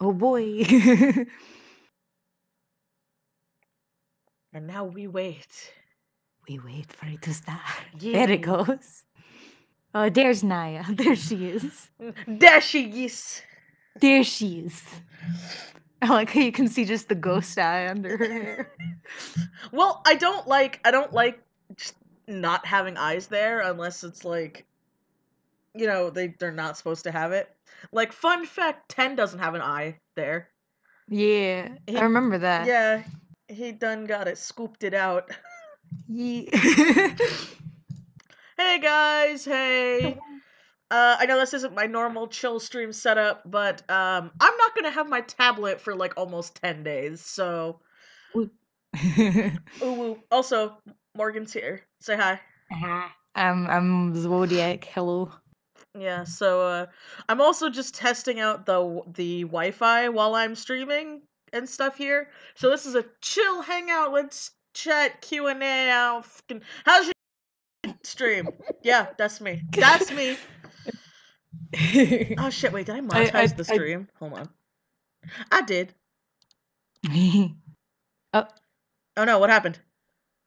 Oh boy. And now we wait. We wait for it to start. Yeah. There it goes. Oh, there's Naya. There she is. There she is. There she is. I like how you can see just the ghost eye under her hair. Well, I don't like just not having eyes there unless it's like, they're not supposed to have it. Like, fun fact, 10 doesn't have an eye there. Yeah, I He remember that. Yeah, he done got it, scooped it out. Yeah. Hey guys, hey. I know this isn't my normal chill stream setup, but I'm not gonna have my tablet for like almost 10 days, so ooh woo. Also, Morgan's here. Say hi. I'm Zodiac. Hello. Yeah, so I'm also just testing out the Wi-Fi while I'm streaming and stuff here. So this is a chill hangout. Let's chat Q&A out. How's your stream? Yeah, that's me. That's me. Oh shit, wait, did I monetize the I stream? Hold on. I did. oh, Oh no, what happened?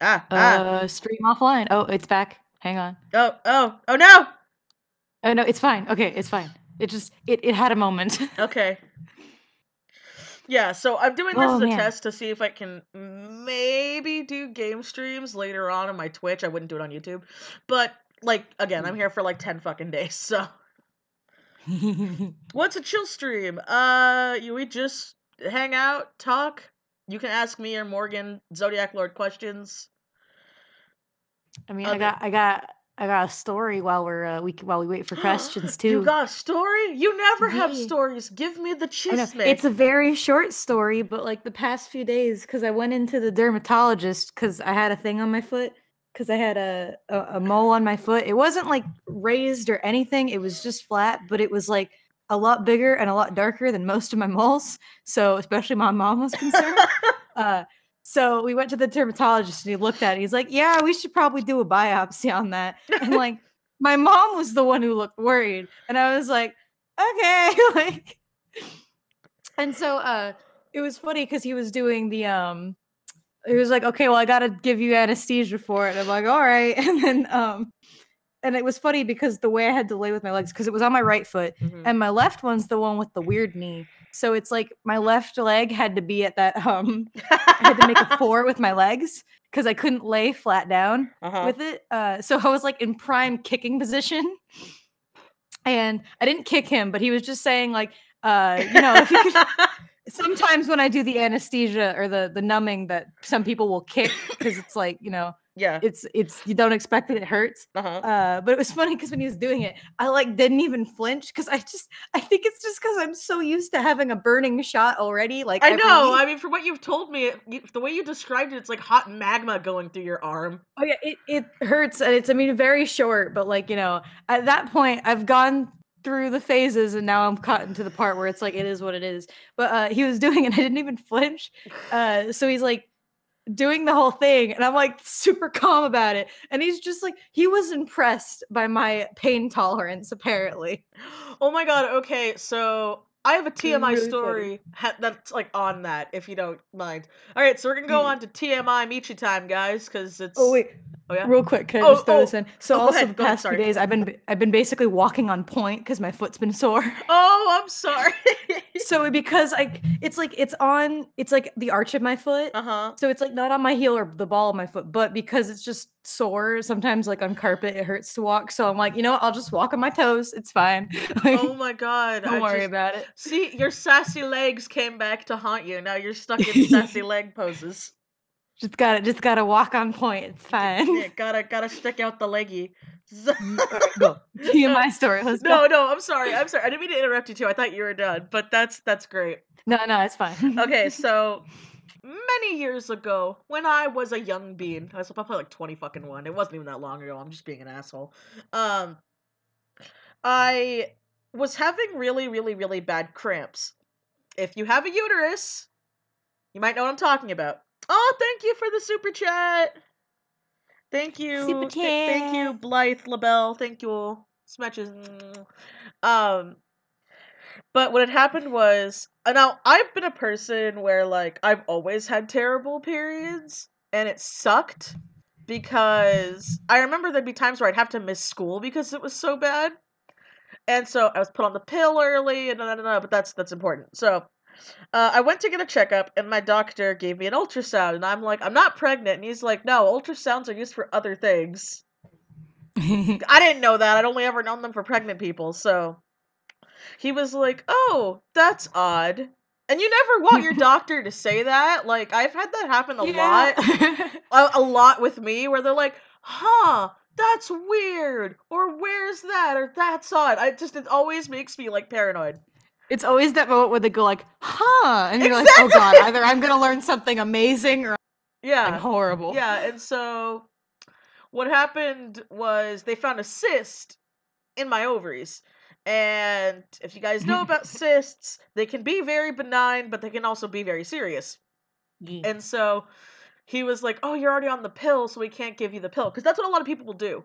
Ah. stream offline. Oh, it's back. Hang on. Oh no! Oh no, it's fine. Okay, it's fine. It just it had a moment. Okay. Yeah, so I'm doing this Oh as a man. test to see if I can maybe do game streams later on my Twitch. I wouldn't do it on YouTube. But, like, again, I'm here for like 10 fucking days, so. What's a chill stream? We just hang out, talk. You can ask me or Morgan Zodiac Lord questions. I mean, Other I got a story while while we wait for questions You too. got a story? You never have Yeah. stories. Give me the I know chisme. it's a very short story, but like the past few days, because I went into the dermatologist because I had a thing on my foot, because I had a mole on my foot. It wasn't like raised or anything; it was just flat, but it was like a lot bigger and a lot darker than most of my moles. So, especially my mom was concerned. Uh, so we went to the dermatologist and he looked at it. He's like, "Yeah, we should probably do a biopsy on that." And like, my mom was the one who looked worried, and I was like, "Okay," like. And so it was funny because he was doing he was like, okay, well, I gotta give you anesthesia for it. And I'm like, all right. And then and it was funny because the way I had to lay with my legs, because it was on my right foot, Mhm. and my left one's the one with the weird knee. So it's like my left leg had to be at that I had to make a 4 with my legs because I couldn't lay flat down Uh-huh. with it. So I was like in prime kicking position. And I didn't kick him, but he was just saying like, if you could sometimes when I do the anesthesia or the numbing that some people will kick because it's like, Yeah. it's you don't expect that it hurts. Uh-huh. But it was funny because when he was doing it, I like didn't even flinch because I think it's just because I'm so used to having a burning shot already, like I every know. I week. mean, from what you've told me, the way you described it, it's like hot magma going through your arm. Oh yeah, it hurts and it's I mean very short, but like, at that point I've gone through the phases and now I'm caught into the part where it's like it is what it is. But he was doing it, I didn't even flinch. So he's like doing the whole thing and I'm like super calm about it. And he's just like he was impressed by my pain tolerance apparently. Oh my god, okay, so I have a It was TMI really funny. story that's like on that, if you don't mind. Alright, so we're gonna go Yeah. on to TMI Michi time, guys, because Oh it's. wait, Oh yeah? real quick, can I Oh, just throw this oh, in? So go also the ahead, go ahead, past few sorry. days I've been basically walking on point because my foot's been sore. Oh, I'm sorry. So because it's like it's like the arch of my foot. Uh-huh. So it's like not on my heel or the ball of my foot, but because it's just sore, sometimes like on carpet it hurts to walk. So I'm like, I'll just walk on my toes. It's fine. Oh Like, my god, don't I worry just. about it. See, your sassy legs came back to haunt you. Now you're stuck in sassy leg poses. Just gotta walk on point. It's fine. Yeah, gotta stick out the leggy. All right, go. TMI story. Let's go. No, I'm sorry. I'm sorry. I didn't mean to interrupt you too. I thought you were done, but that's great. No, it's fine. Okay, so many years ago, when I was a young bean, I was probably like 20 fucking one. It wasn't even that long ago. I'm just being an asshole. Um, I was having really, really, really bad cramps. If you have a uterus, you might know what I'm talking about. Oh, thank you for the super chat. Super Thank you, chat. Blythe LaBelle. Thank you, Smetches. Um, But what had happened was, now I've been a person where like I've always had terrible periods, and it sucked because I remember there'd be times where I'd have to miss school because it was so bad, and so I was put on the pill early, and but that's important. So I went to get a checkup, and my doctor gave me an ultrasound, and I'm like, I'm not pregnant, and he's like, no, ultrasounds are used for other things. I didn't know that. I'd only ever known them for pregnant people, so he was like, oh, that's odd. And you never want your doctor to say that. Like, I've had that happen a lot. Yeah. A lot with me, where they're like, huh, that's weird. Or where's that? Or that's odd. It always makes me, like, paranoid. It's always that moment where they go like, huh, and you're like, oh Exactly! god, either I'm gonna learn something amazing or Yeah. horrible. Yeah, and so what happened was they found a cyst in my ovaries. And if you guys know about cysts, they can be very benign, but they can also be very serious. Yeah. And so he was like, oh, you're already on the pill, so we can't give you the pill. Because that's what a lot of people will do.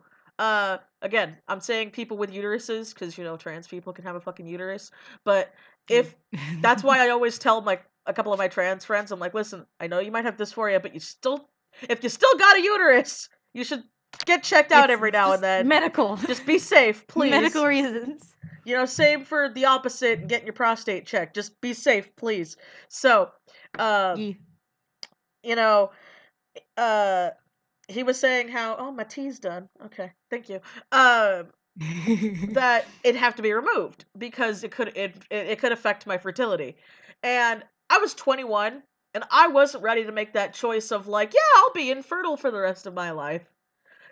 Again, I'm saying people with uteruses, because, trans people can have a fucking uterus. But that's why I always tell a couple of my trans friends, I'm like, listen, I know you might have dysphoria, but if you still got a uterus, you should get checked out every now and then. Medical. Just be safe, please. Medical reasons. Same for the opposite and getting your prostate checked. Just be safe, please. So, he was saying how, oh, my tea's done. Okay, thank you. That it'd have to be removed because it could affect my fertility. And I was 21 and I wasn't ready to make that choice of like, yeah, I'll be infertile for the rest of my life.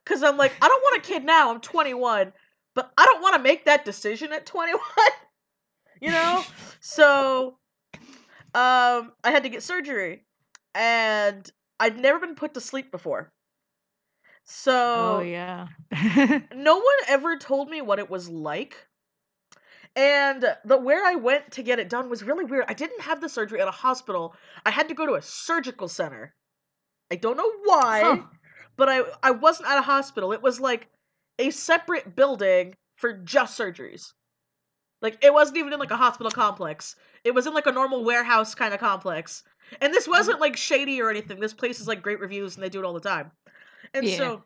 Cause I'm like, I don't want a kid now, I'm 21, but I don't want to make that decision at 21. So I had to get surgery and I'd never been put to sleep before. So oh yeah. No one ever told me what it was like. And where I went to get it done was really weird. I didn't have the surgery at a hospital. I had to go to a surgical center. I don't know why, but I wasn't at a hospital. It was like a separate building for just surgeries. Like, it wasn't even in like a hospital complex. It was in like a normal warehouse kind of complex. And this wasn't like shady or anything. This place is like great reviews and they do it all the time. And so,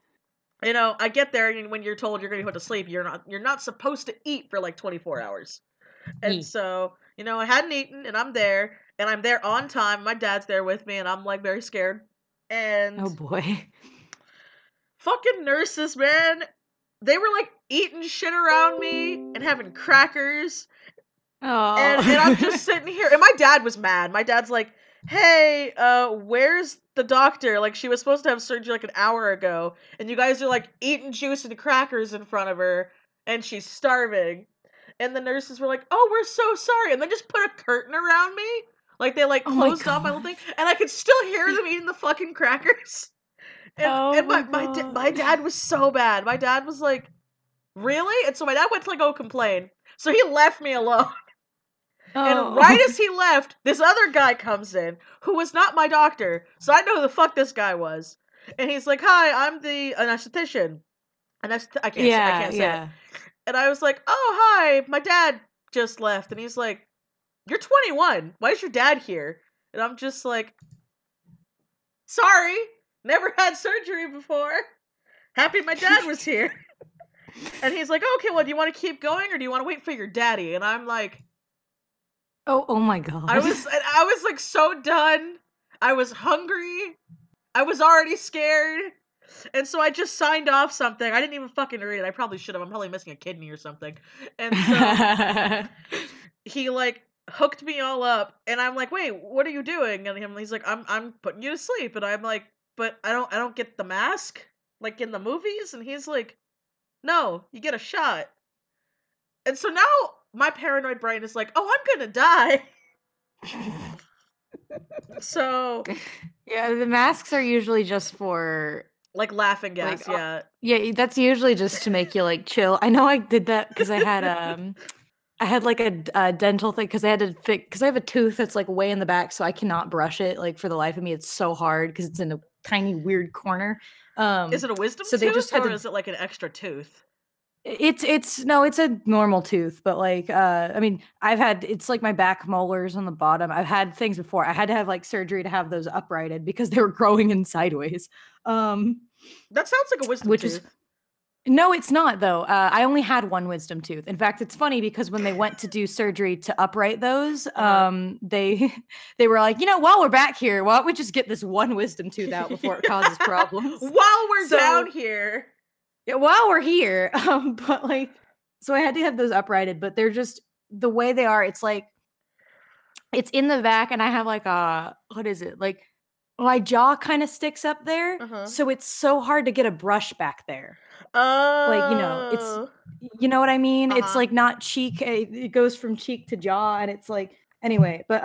I get there and when you're told you're going to be put to sleep, you're not supposed to eat for like 24 hours. And so, I hadn't eaten and I'm there on time. My dad's there with me and I'm like very scared. And oh boy. Fucking nurses, man. They were like eating shit around me and having crackers. Oh. And I'm just sitting here. And my dad was mad. My dad's like, hey, where's the doctor? Like, she was supposed to have surgery like an hour ago. And you guys are like eating juice and crackers in front of her. And she's starving. And the nurses were like, oh, we're so sorry. And then just put a curtain around me. Like, they like closed off my little thing. And I could still hear them eating the fucking crackers. And my dad was so bad. My dad was like, really? And so my dad went to like go complain. So he left me alone. And right as he left, this other guy comes in who was not my doctor. So I know who the fuck this guy was. And he's like, hi, I'm the anesthetician. I can't say it. And I was like, oh, hi, my dad just left. And he's like, you're 21. Why is your dad here? And I'm just like, sorry. Never had surgery before. Happy my dad was here. And he's like, okay, well, do you want to keep going or do you want to wait for your daddy? And I'm like, oh my god. I was like so done. I was hungry. I was already scared. And so I just signed off something. I didn't even fucking read it. I probably should have. I'm probably missing a kidney or something. And so he like hooked me all up and I'm like, wait, what are you doing? And he's like, I'm putting you to sleep. And I'm like, but I don't get the mask like in the movies. And he's like, no, you get a shot. And so now my paranoid brain is like, oh, I'm gonna die. So yeah, the masks are usually just for like laughing gas. Yeah, that's usually just to make you like chill. I know I did that because I had like a dental thing because I had to fix because I have a tooth that's like way in the back, so I cannot brush it. Like for the life of me, it's so hard because it's in a tiny weird corner. Is it a wisdom tooth or is it like an extra tooth? It's a normal tooth, but like I mean, I've had it's like my back molars on the bottom. I've had things before. I had to have like surgery to have those uprighted because they were growing in sideways. Um That sounds like a wisdom which is tooth. no, it's not though. I only had one wisdom tooth. In fact, it's funny because when they went to do surgery to upright those, Uh-huh. they they were like, while we're back here, why don't we just get this one wisdom tooth out before it causes problems? While we're down So here. yeah, while we're here, but like, so I had to have those uprighted, but they're just the way they are. It's like it's in the back, and I have like a what is it like? My jaw kind of sticks up there, Uh-huh. so it's so hard to get a brush back there. Like, it's Oh. you know what I mean? It's Uh-huh. like not cheek, it goes from cheek to jaw and it's like anyway, but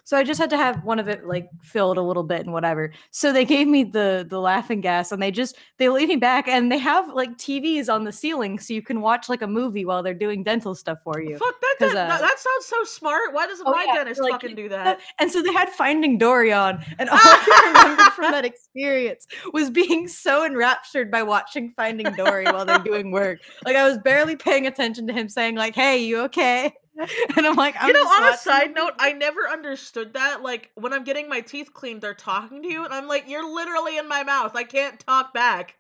so I just had to have one of it like filled a little bit and whatever. So they gave me the laughing gas and they lead me back and they have like TVs on the ceiling so you can watch like a movie while they're doing dental stuff for you. Fuck Cuz that sounds so smart. Why doesn't oh my yeah, dentist they're like fucking do that? and so they had Finding Dory on, and all I remembered from that experience was being so enraptured by watching Finding Dory while they're doing work. Like I was barely paying attention to him saying like, "Hey, you okay?" And I'm like, "I'm just On a watching the side note, I movie." never understood that. Like, when I'm getting my teeth cleaned, they're talking to you, and I'm like, you're literally in my mouth. I can't talk back.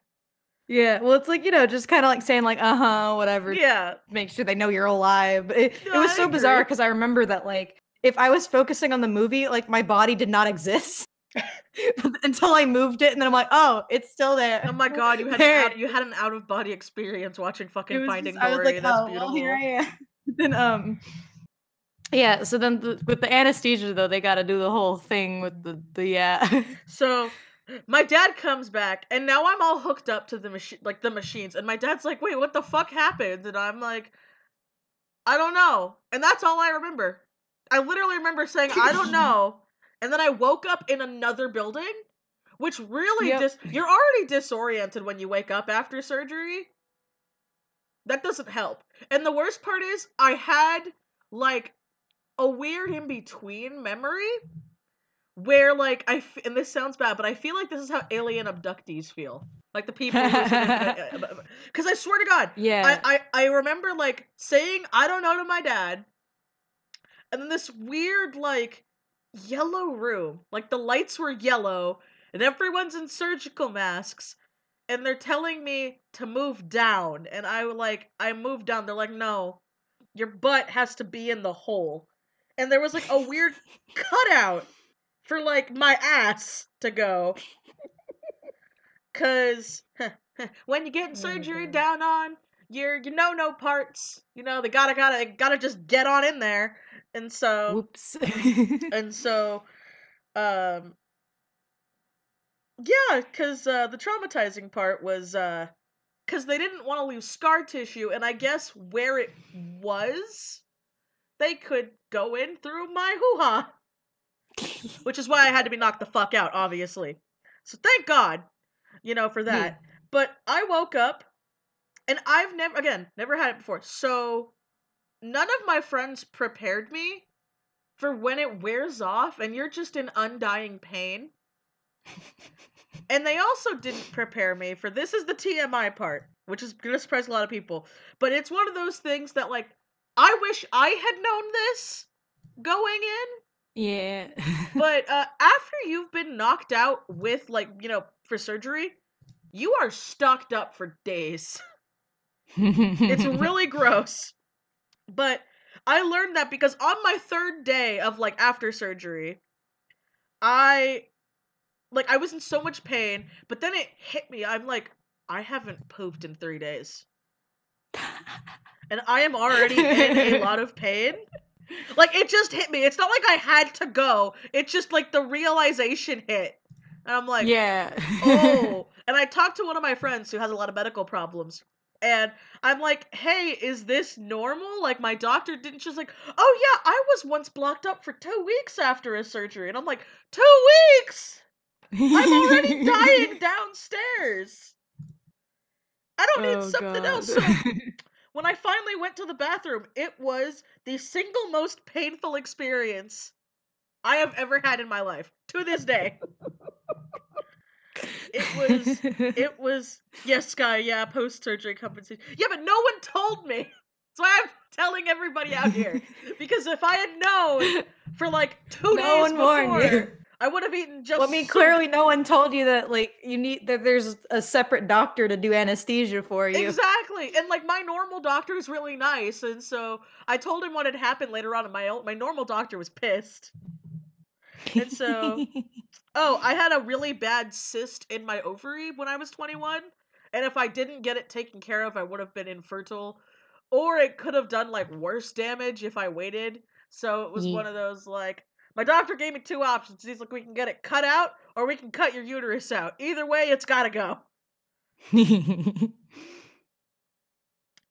Yeah, well, it's like, just kind of like saying like, "Uh-huh, whatever." Yeah. Make sure they know you're alive. But No, it was I so bizarre agree. because I remember that like if I was focusing on the movie, like my body did not exist. Until I moved it, and then I'm like, "Oh, it's still Oh there. my god, There it you is." had an out of body experience watching It fucking was just Finding I was like, Dory. That's "Oh, well, here I beautiful. am." Then, yeah, so then with the anesthesia, though, they gotta do the whole thing with the yeah. So my dad comes back, and now I'm all hooked up to the machine, like the machines, and my dad's like, "Wait, what the fuck happened?" And I'm like, "I don't know." And that's all I remember. I literally remember saying, "I don't know," and then I woke up in another building, which really Yep. you're already disoriented when you wake up after surgery. That doesn't help. And the worst part is, I had like a weird in between memory where like and this sounds bad, but I feel like this is how alien abductees feel. Like the people listening to cuz I swear to god, Yeah. I remember like saying I don't know to my dad, and then this weird like yellow room. Like the lights were yellow and everyone's in surgical masks and they're telling me to move down, and I moved down. They're like, "No, your butt has to be in the hole." And there was like a weird cutout for like my ass to go, cuz when you get Oh surgery god. down on your no parts, they gotta just get on in there. And so Whoops. and so um yeah, cuz the traumatizing part was cuz they didn't want to leave scar tissue, and I guess where it was, they could go in through my hoo-ha, which is why I had to be knocked the fuck out, obviously. So thank God, for Yeah. that. But I woke up, and I've never had it before. So none of my friends prepared me for when it wears off and you're just in undying pain. And they also didn't prepare me for this is the TMI part, which is gonna surprise a lot of people. But it's one of those things that like I wish I had known this going in. Yeah. But after you've been knocked out with like, for surgery, you are stocked up for days. It's really gross. But I learned that because on my third day of like after surgery, I I was in so much pain, but then it hit me. I'm like, I haven't pooped in 3 days. And I am already in a lot of pain. Like it just hit me. It's not like I had to go. It's just like the realization hit. And I'm like, Yeah. oh. And I talked to one of my friends who has a lot of medical problems. And I'm like, hey, is this normal? Like, my doctor didn't just like, oh yeah, I was once blocked up for 2 weeks after a surgery. And I'm like, 2 weeks? I'm already dying downstairs. I don't need Oh something else. god. So when I finally went to the bathroom, it was the single most painful experience I have ever had in my life to this day. It was yes, Sky, yeah, post-surgery compensation. Yeah, but no one told me. That's why I'm telling everybody out here. Because if I had known for like 2 No days one warned you. before, I would have eaten Well, I just mean, some. clearly no one told you that like you need that there's a separate doctor to do anesthesia for you. Exactly. And like my normal doctor is really nice, and so I told him what had happened later on, and my normal doctor was pissed. And so oh, I had a really bad cyst in my ovary when I was 21, and if I didn't get it taken care of, I would have been infertile, or it could have done like worse damage if I waited. So it was one Ye- of those like my doctor gave me two options. He's like, we can get it cut out, or we can cut your uterus out. Either way, it's gotta go.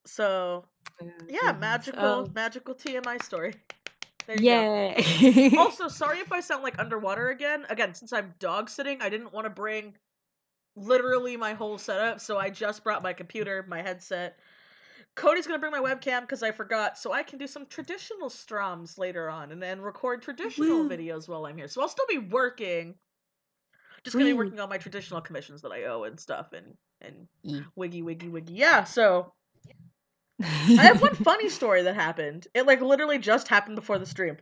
So Oh, yeah, goodness. Oh, magical TMI story. There you go. yay. Also, sorry if I sound like underwater again. Again, since I'm dog sitting, I didn't want to bring literally my whole setup, so I just brought my computer, my headset. Cody's gonna bring my webcam because I forgot, so I can do some traditional strums later on and then record traditional Woo. videos while I'm here. So I'll still be working, just gonna be Woo. working on my traditional commissions that I owe and stuff and Ye. wiggy. Yeah, so I have one funny story that happened. It like literally just happened before the stream.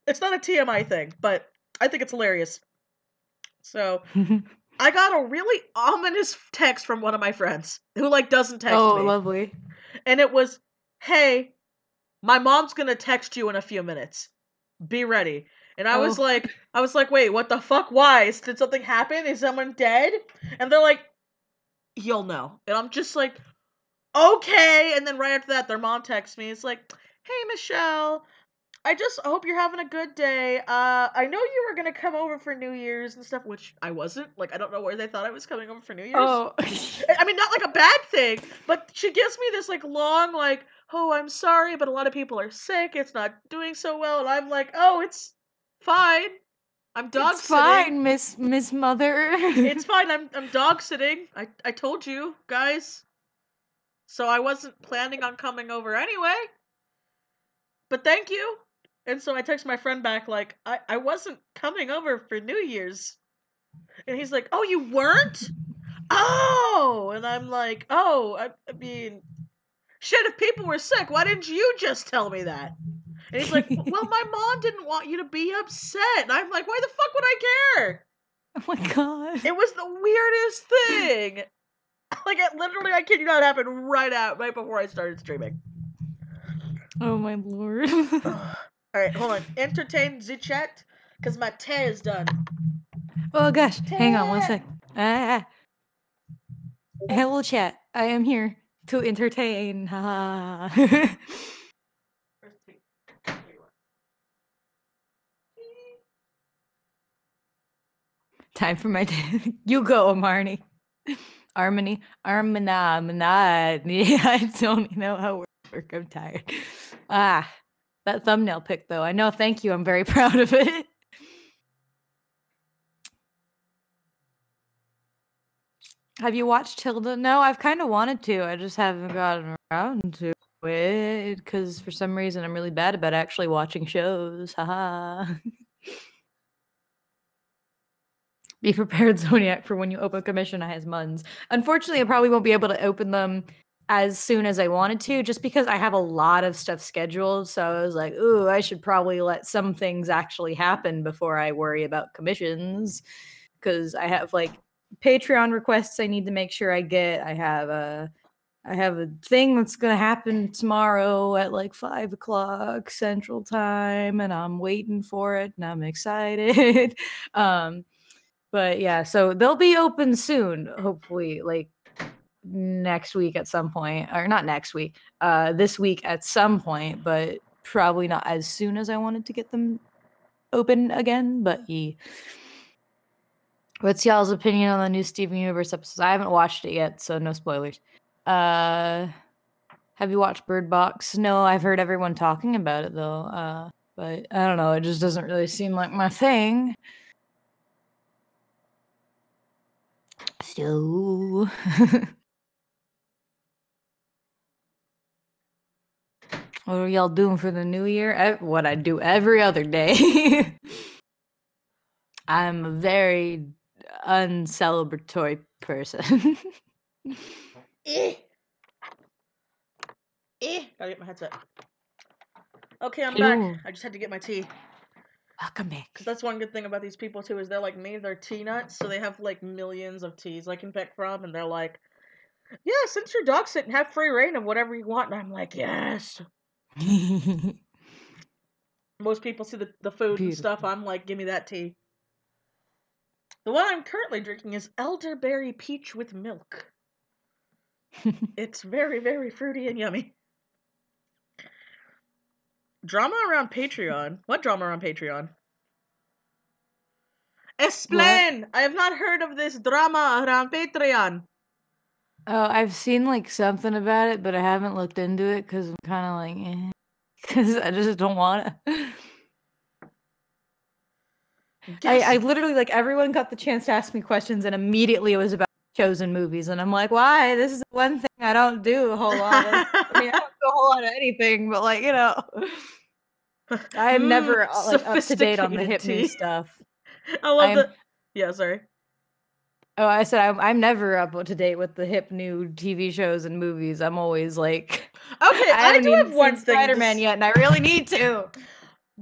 It's not a TMI thing, but I think it's hilarious. So I got a really ominous text from one of my friends who like doesn't text Oh, me. lovely. And it was, "Hey, my mom's going to text you in a few minutes. Be ready." And Oh. I was like, "Wait, what the fuck? Why? Did something happen? Is someone dead?" And they're like, "You'll know." And I'm just like, "Okay." And then right after that, their mom texts me. It's like, "Hey, Michelle, I just hope you're having a good day. I know you were gonna come over for New Year's and stuff, which I wasn't. Like, I don't know where they thought I was coming over for New Year's. Oh. I mean, not like a bad thing, but she gives me this like long, like, oh, I'm sorry, but a lot of people are sick. It's not doing so well, and I'm like, oh, it's fine. I'm dog It's sitting. fine, Miss Mother. It's fine. I'm dog sitting. I told you guys, so I wasn't planning on coming over anyway. But thank you. And so I text my friend back like, I wasn't coming over for New Year's. And he's like, oh, you weren't? Oh! And I'm like, oh, I mean, shit, if people were sick, why didn't you just tell me that? And he's like, well, my mom didn't want you to be upset. And I'm like, why the fuck would I care? Oh my god. It was the weirdest thing. Like, it literally, I kid you not, happened right before I started streaming. Oh my lord. Alright, hold on. Entertain the chat, because my tea is done. Oh gosh. Hang on one Tea! sec. Hello chat. I am here to entertain. Ha. Where's the tea? There you are. Time for my you go, Marnie. Armani. Yeah, I don't know how it work. I'm tired. That thumbnail pic though. I know, thank you. I'm very proud of it. Have you watched Tilda? No, I've kind of wanted to. I just haven't gotten around to it because for some reason I'm really bad about actually watching shows. Haha. Be prepared, Zodiac, for when you open commission I has Muns. Unfortunately, I probably won't be able to open them as soon as I wanted to, just because I have a lot of stuff scheduled. So I was like, ooh, I should probably let some things actually happen before I worry about commissions. Because I have like Patreon requests I need to make sure I get. I have a thing that's gonna happen tomorrow at like 5 o'clock Central Time, and I'm waiting for it, and I'm excited. But yeah, so they'll be open soon, hopefully, like next week at some point, or not next week, this week at some point, but probably not as soon as I wanted to get them open again. But what's y'all's opinion on the new Steven Universe episodes? I haven't watched it yet, so no spoilers. Have you watched Bird Box? No, I've heard everyone talking about it though. But I don't know, it just doesn't really seem like my thing. So what are y'all doing for the new year? What I do every other day. I'm very uncelebratory person. Eh. Gotta get my headset. Okay, I'm back. Hello. I just had to get my tea. Welcome back. Because that's one good thing about these people, too, is they're like me. They're tea nuts, so they have, like, millions of teas I can pick from, and they're like, yeah, since your dog's sitting, have free reign of whatever you want. And I'm like, yes. Most people see the food and stuff. Beautiful. I'm like, give me that tea. The one I'm currently drinking is elderberry peach with milk. It's very, very fruity and yummy. Drama around Patreon? What drama around Patreon? Explain! What? I have not heard of this drama around Patreon. Oh, I've seen like something about it, but I haven't looked into it because I'm kind of like, because I just don't want to. I literally like everyone got the chance to ask me questions, and immediately it was about chosen movies, and I'm like, why? This is the one thing I don't do a whole lot of. I mean, I don't do a whole lot of anything, but like I am never like up to date on the hip new tea. stuff. I love the. Yeah, sorry. Oh, I said I'm never up to date with the hip new TV shows and movies. I'm always like, okay, I haven't even seen Spider-Man yet, and I really need to.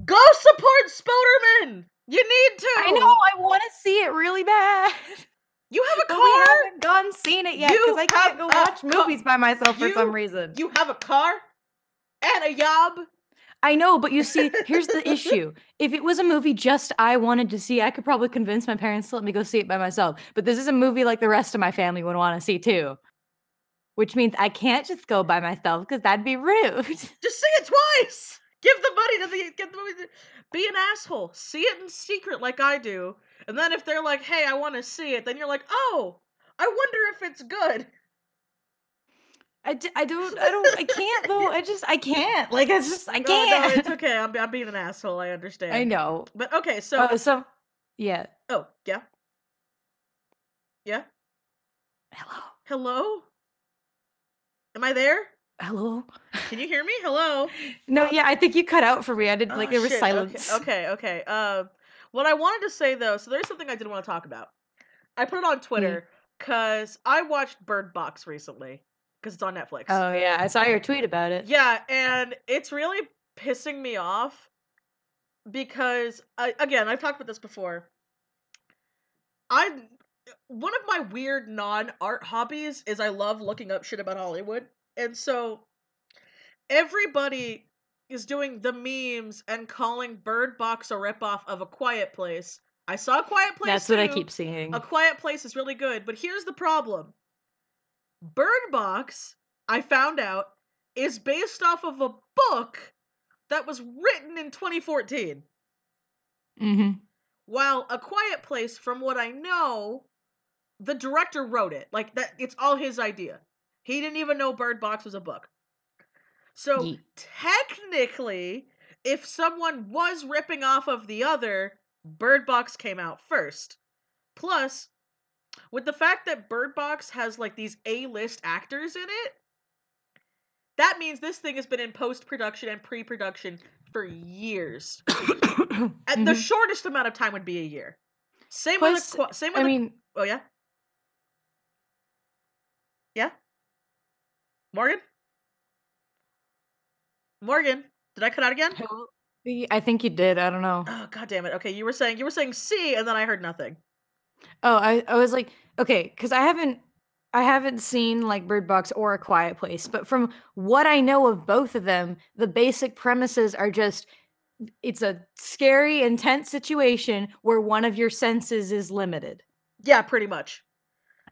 Go support Spoderman! You need to! I know, I want to see it really bad. You have a car? But we haven't gone seen it yet because I can't go watch movies by myself for some reason. You have a car? And a job? I know, but you see, here's the issue. If it was a movie just I wanted to see, I could probably convince my parents to let me go see it by myself. But this is a movie like the rest of my family would want to see too. Which means I can't just go by myself because that'd be rude. Just see it twice! Give the money get the movie to be an asshole. See it in secret like I do. And then if they're like, hey, I want to see it, then you're like, oh, I wonder if it's good. I can't though. I can't. Like, I can't. No, it's okay. I'm being an asshole. I understand. I know. But okay, so. Yeah. Oh, yeah? Yeah? Hello? Am I there? Hello? Can you hear me? Hello? No, yeah, I think you cut out for me. I did, there was silence. Okay. What I wanted to say, though, so there's something I did want to talk about. I put it on Twitter, because I watched Bird Box recently, because it's on Netflix. Oh, yeah, I saw your tweet about it. Yeah, and it's really pissing me off, because, again, I've talked about this before. One of my weird non-art hobbies is I love looking up shit about Hollywood. And so everybody is doing the memes and calling Bird Box a ripoff of A Quiet Place. I saw A Quiet Place. That's what I keep seeing. A Quiet Place is really good, but here's the problem. Bird Box, I found out, is based off of a book that was written in 2014. Mm-hmm. While A Quiet Place, from what I know, the director wrote it. Like, that, it's all his idea. He didn't even know Bird Box was a book. So, technically, if someone was ripping off of the other, Bird Box came out first. Plus, with the fact that Bird Box has, like, these A-list actors in it, that means this thing has been in post-production and pre-production for years. And the shortest amount of time would be a year. Oh, yeah? Yeah? Morgan? Morgan, did I cut out again? I think you did. I don't know. Oh, god damn it. Okay, you were saying C, and then I heard nothing. Oh, I was like, okay, because I haven't seen like Bird Box or A Quiet Place, but from what I know of both of them, the basic premises are just it's a scary, intense situation where one of your senses is limited. Yeah, pretty much.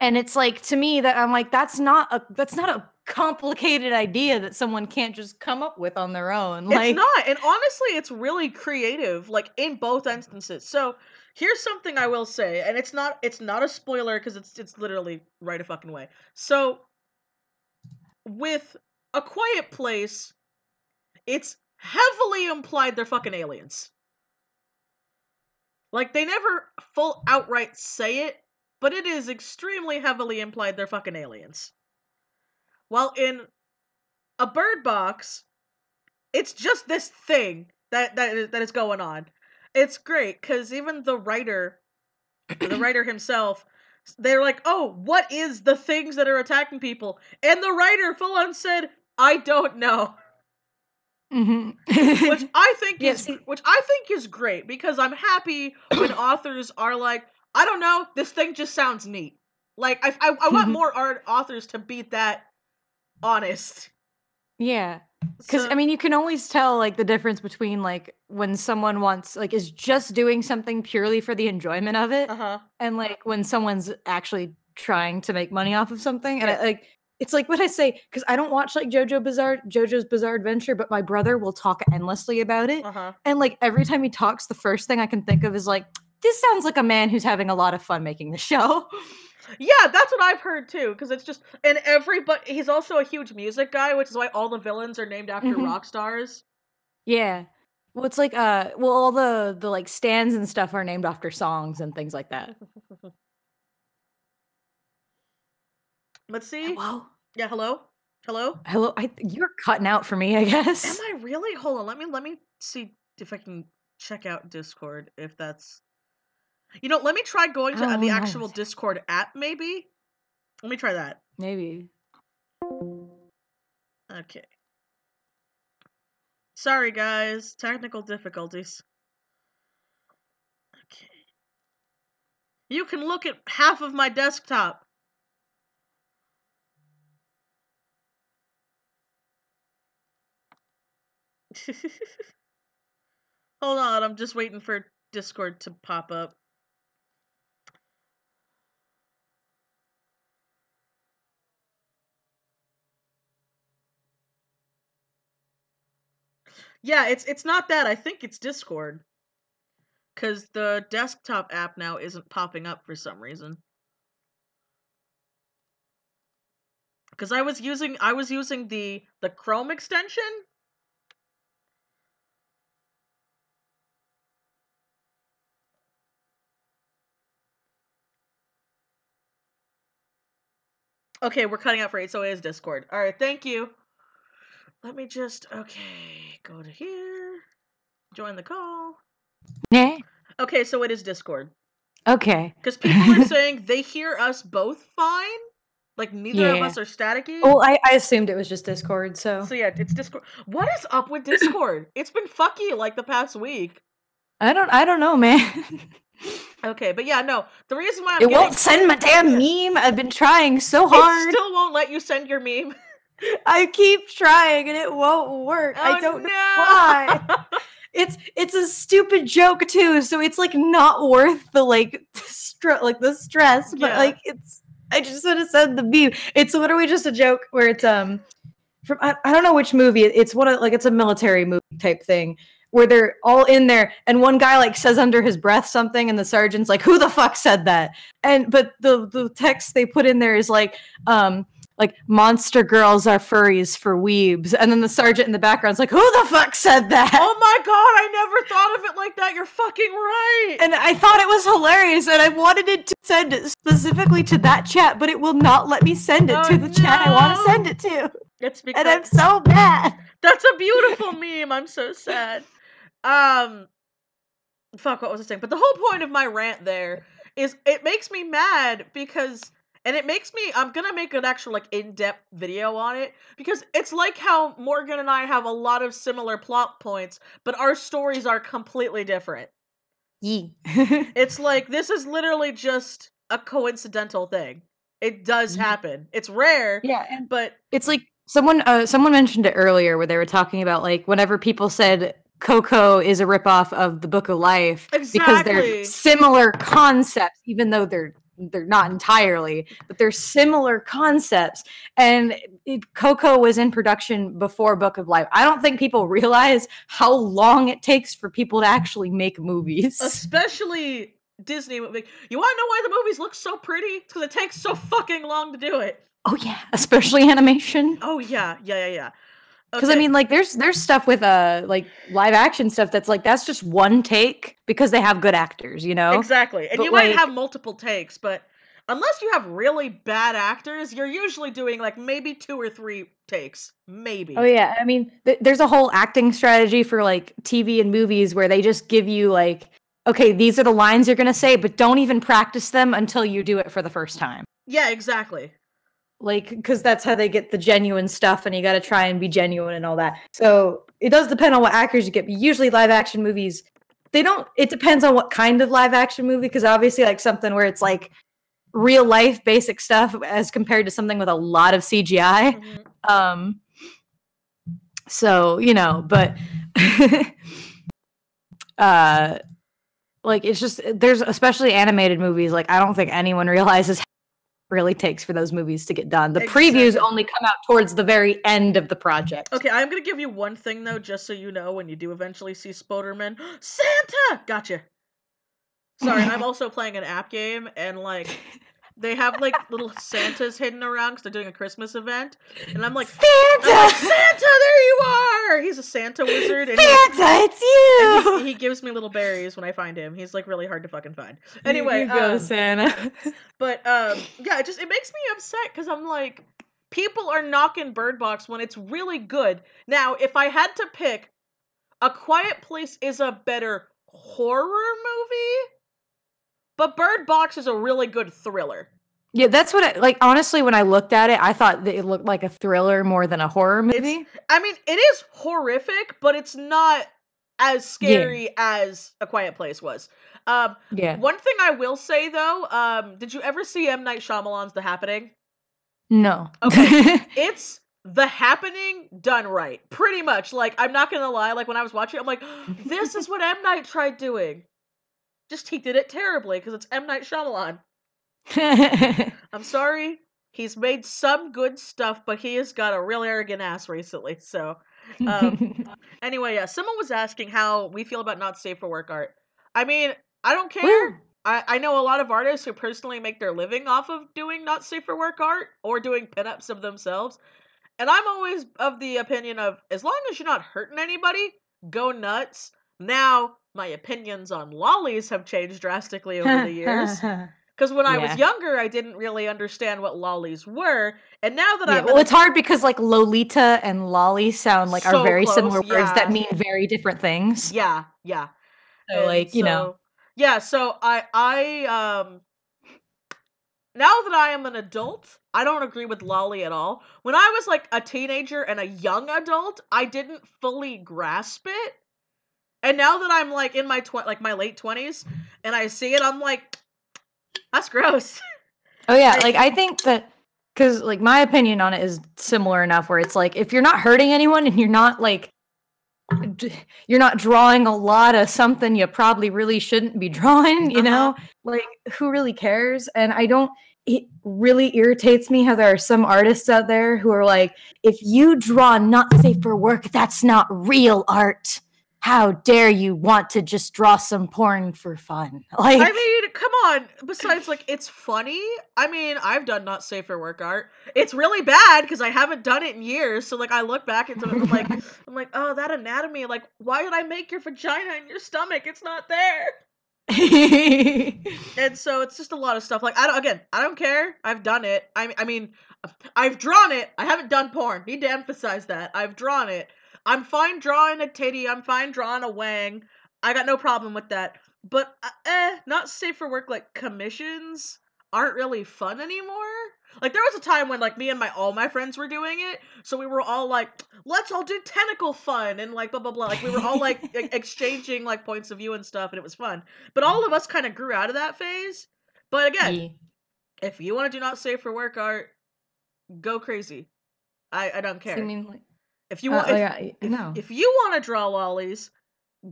And it's like, to me, that I'm like, that's not a complicated idea that someone can't just come up with on their own. Like, it's not, and honestly, it's really creative, like, in both instances. So here's something I will say, and it's not a spoiler because it's literally right a fucking way. So with A Quiet Place, it's heavily implied they're fucking aliens. Like, they never full outright say it, but it is extremely heavily implied they're fucking aliens. While in A Bird Box, it's just this thing that is going on. It's great, because even the writer the writer himself, they're like, "Oh, what is the things that are attacking people?" And the writer full on said, "I don't know." Which Mhm. I think Yeah, is see great, because I'm happy when authors are like, "I don't know, this thing just sounds neat." Like I want more authors to be that honest. Yeah, because I So, mean, you can always tell, like, the difference between, like, when someone wants like, is just doing something purely for the enjoyment of it, uh-huh. and, like, when someone's actually trying to make money off of something, and Yeah. it's like what I say, because I don't watch, like, JoJo's Bizarre Adventure, but my brother will talk endlessly about it, Uh-huh. and, like, every time he talks, the first thing I can think of is, like, "This sounds like a man who's having a lot of fun making the show." Yeah, that's what I've heard too, because it's just, and everybody, he's also a huge music guy, which is why all the villains are named after Mhm. rock stars. Yeah. Well, it's like, well, all the, like, stands and stuff are named after songs and things like that. Let's see. Hello? Yeah, hello? Hello? Hello? You're cutting out for me, I Am guess. I really? Hold on, let me see if I can check out Discord, if that's, let me try going to Oh, the no. actual Discord app, maybe? Let me try that. Maybe. Okay. Sorry, guys. Technical difficulties. Okay. You can look at half of my desktop. Hold on, I'm just waiting for Discord to pop up. Yeah, it's not that. I think it's Discord, cuz the desktop app now isn't popping up for some reason. Cuz I was using the Chrome extension. Okay, we're cutting out for 8, so it is Discord. All right, thank you. Let me just, okay, go to here. Join the call. Nah. Okay, so it is Discord. Okay. Because people are saying they hear us both fine. Like, neither of Yeah. us are staticky. Well, I assumed it was just Discord, so So yeah, it's Discord. What is up with Discord? It's been fucky like the past week. I don't know, man. Okay, but yeah, no. The reason why I'm It getting won't send my damn meme. I've been trying so it hard. still won't let you send your meme. I keep trying and it won't work. I don't know why. Oh no. It's a stupid joke too, so it's like not worth the like the stress, but Yeah. like it's I just want to send the meme. It's literally just a joke where it's from I don't know which movie. It's one of like it's a military movie type thing where they're all in there and one guy like says under his breath something and the sergeant's like, "Who the fuck said that?" And but the text they put in there is like monster girls are furries for weebs, and then the sergeant in the background's like, "Who the fuck said that?" Oh my god, I never thought of it like that. You're fucking right. And I thought it was hilarious, and I wanted it to send it specifically to that chat, but it will not let me send it Oh to the chat I want to no. send it to. It's And because I'm so mad. that's a beautiful meme. I'm so sad. Um Fuck, what was I saying? But the whole point of my rant there is it makes me mad because, and it makes me, I'm gonna make an actual like in-depth video on it, because it's like how Morgan and I have a lot of similar plot points, but our stories are completely different. Yee. It's like this is literally just a coincidental thing. It does Yee. happen. It's rare, Yeah, and but it's like someone mentioned it earlier where they were talking about like whenever people said Coco is a ripoff of the Book of Life because they're exactly. similar concepts, even though they're not entirely, but they're similar concepts. And Coco was in production before Book of Life. I don't think people realize how long it takes for people to actually make movies. Especially Disney movie. You want to know why the movies look so pretty? It's because it takes so fucking long to do it. Oh yeah, especially animation. Oh yeah. Because I Okay, mean, like, there's stuff with like live action stuff that's like that's just one take because they have good actors, you know. exactly. And you But might have like, multiple takes, but unless you have really bad actors, you're usually doing like maybe 2 or 3 takes, oh maybe. yeah, I mean, there's a whole acting strategy for like TV and movies where they just give you like okay, these are the lines you're gonna say, but don't even practice them until you do it for the first time. Yeah, exactly. Like, because that's how they get the genuine stuff, and you got to try and be genuine and all that. So it does depend on what actors you get. But usually, live action movies, they don't. It depends on what kind of live action movie, because obviously, like something where it's like real life basic stuff as compared to something with a lot of CGI. Mm-hmm. So but like it's just there's especially animated movies. Like I don't think anyone realizes really takes for those movies to get done. The previews only come out towards the very end of the project. Okay, I'm gonna give you one thing though, just so you know when you do eventually see Spoderman. Santa! Gotcha. Sorry, I'm also playing an app game, and like they have like little Santas hidden around because they're doing a Christmas event, and I'm like, Santa, there you are! He's a Santa wizard, and Santa, it's you! And he gives me little berries when I find him. He's like really hard to fucking find. Anyway, you go, Santa. But yeah, it makes me upset because I'm like, people are knocking Bird Box when it's really good. Now, if I had to pick, A Quiet Place is a better horror movie, but Bird Box is a really good thriller. Yeah, that's what like honestly when I looked at it, I thought that it looked like a thriller more than a horror movie. I mean, it is horrific, but it's not as scary as A Quiet Place was. One thing I will say though, did you ever see M. Night Shyamalan's The Happening? No. Okay. It's The Happening done right. Pretty much. Like, I'm not gonna lie, like when I was watching it, I'm like, this is what M. Night tried doing. Just he did it terribly because it's M. Night Shyamalan. I'm sorry. He's made some good stuff, but he has got a real arrogant ass recently. So, anyway, yeah, someone was asking how we feel about not safe for work art. I mean, I don't care. I know a lot of artists who personally make their living off of doing not safe for work art or doing pinups of themselves. And I'm always of the opinion of, as long as you're not hurting anybody, go nuts. Now, my opinions on lollies have changed drastically over the years. Because when I was younger, I didn't really understand what lollies were, and now that I'm it's hard because like Lolita and lolly sound like are very similar words that mean very different things. Yeah. So like yeah. So I now that I am an adult, I don't agree with lolly at all. When I was like a teenager and a young adult, I didn't fully grasp it, and now that I'm like in my my late 20s, and I see it, I'm like, that's gross. Oh yeah, like I think that because like my opinion on it is similar enough where it's like if you're not hurting anyone and you're not like you're not drawing a lot of something you probably really shouldn't be drawing, you know, like who really cares? And it really irritates me how there are some artists out there who are like, if you draw not safe for work, that's not real art. How dare you want to just draw some porn for fun? Like, I mean, come on. Besides, like, it's funny. I mean, I've done not safe for work art. It's really bad because I haven't done it in years. So, like, I look back into it and I'm like, oh, that anatomy. Like, why did I make your vagina in your stomach? It's not there. And so it's just a lot of stuff. Like, I don't care. I've done it. I mean, I've drawn it. I haven't done porn. Need to emphasize that. I've drawn it. I'm fine drawing a titty. I'm fine drawing a wang. I got no problem with that. But, not safe for work, like, commissions aren't really fun anymore. Like, there was a time when, like, me and all my friends were doing it, so we were all like, let's all do tentacle fun, and, like, blah, blah, blah. Like, we were all, like, exchanging, like, points of view and stuff, and it was fun. But all of us kind of grew out of that phase. But again, if you want to do not safe for work art, go crazy. I don't care. So you mean like... If you want, if you want to draw lollies,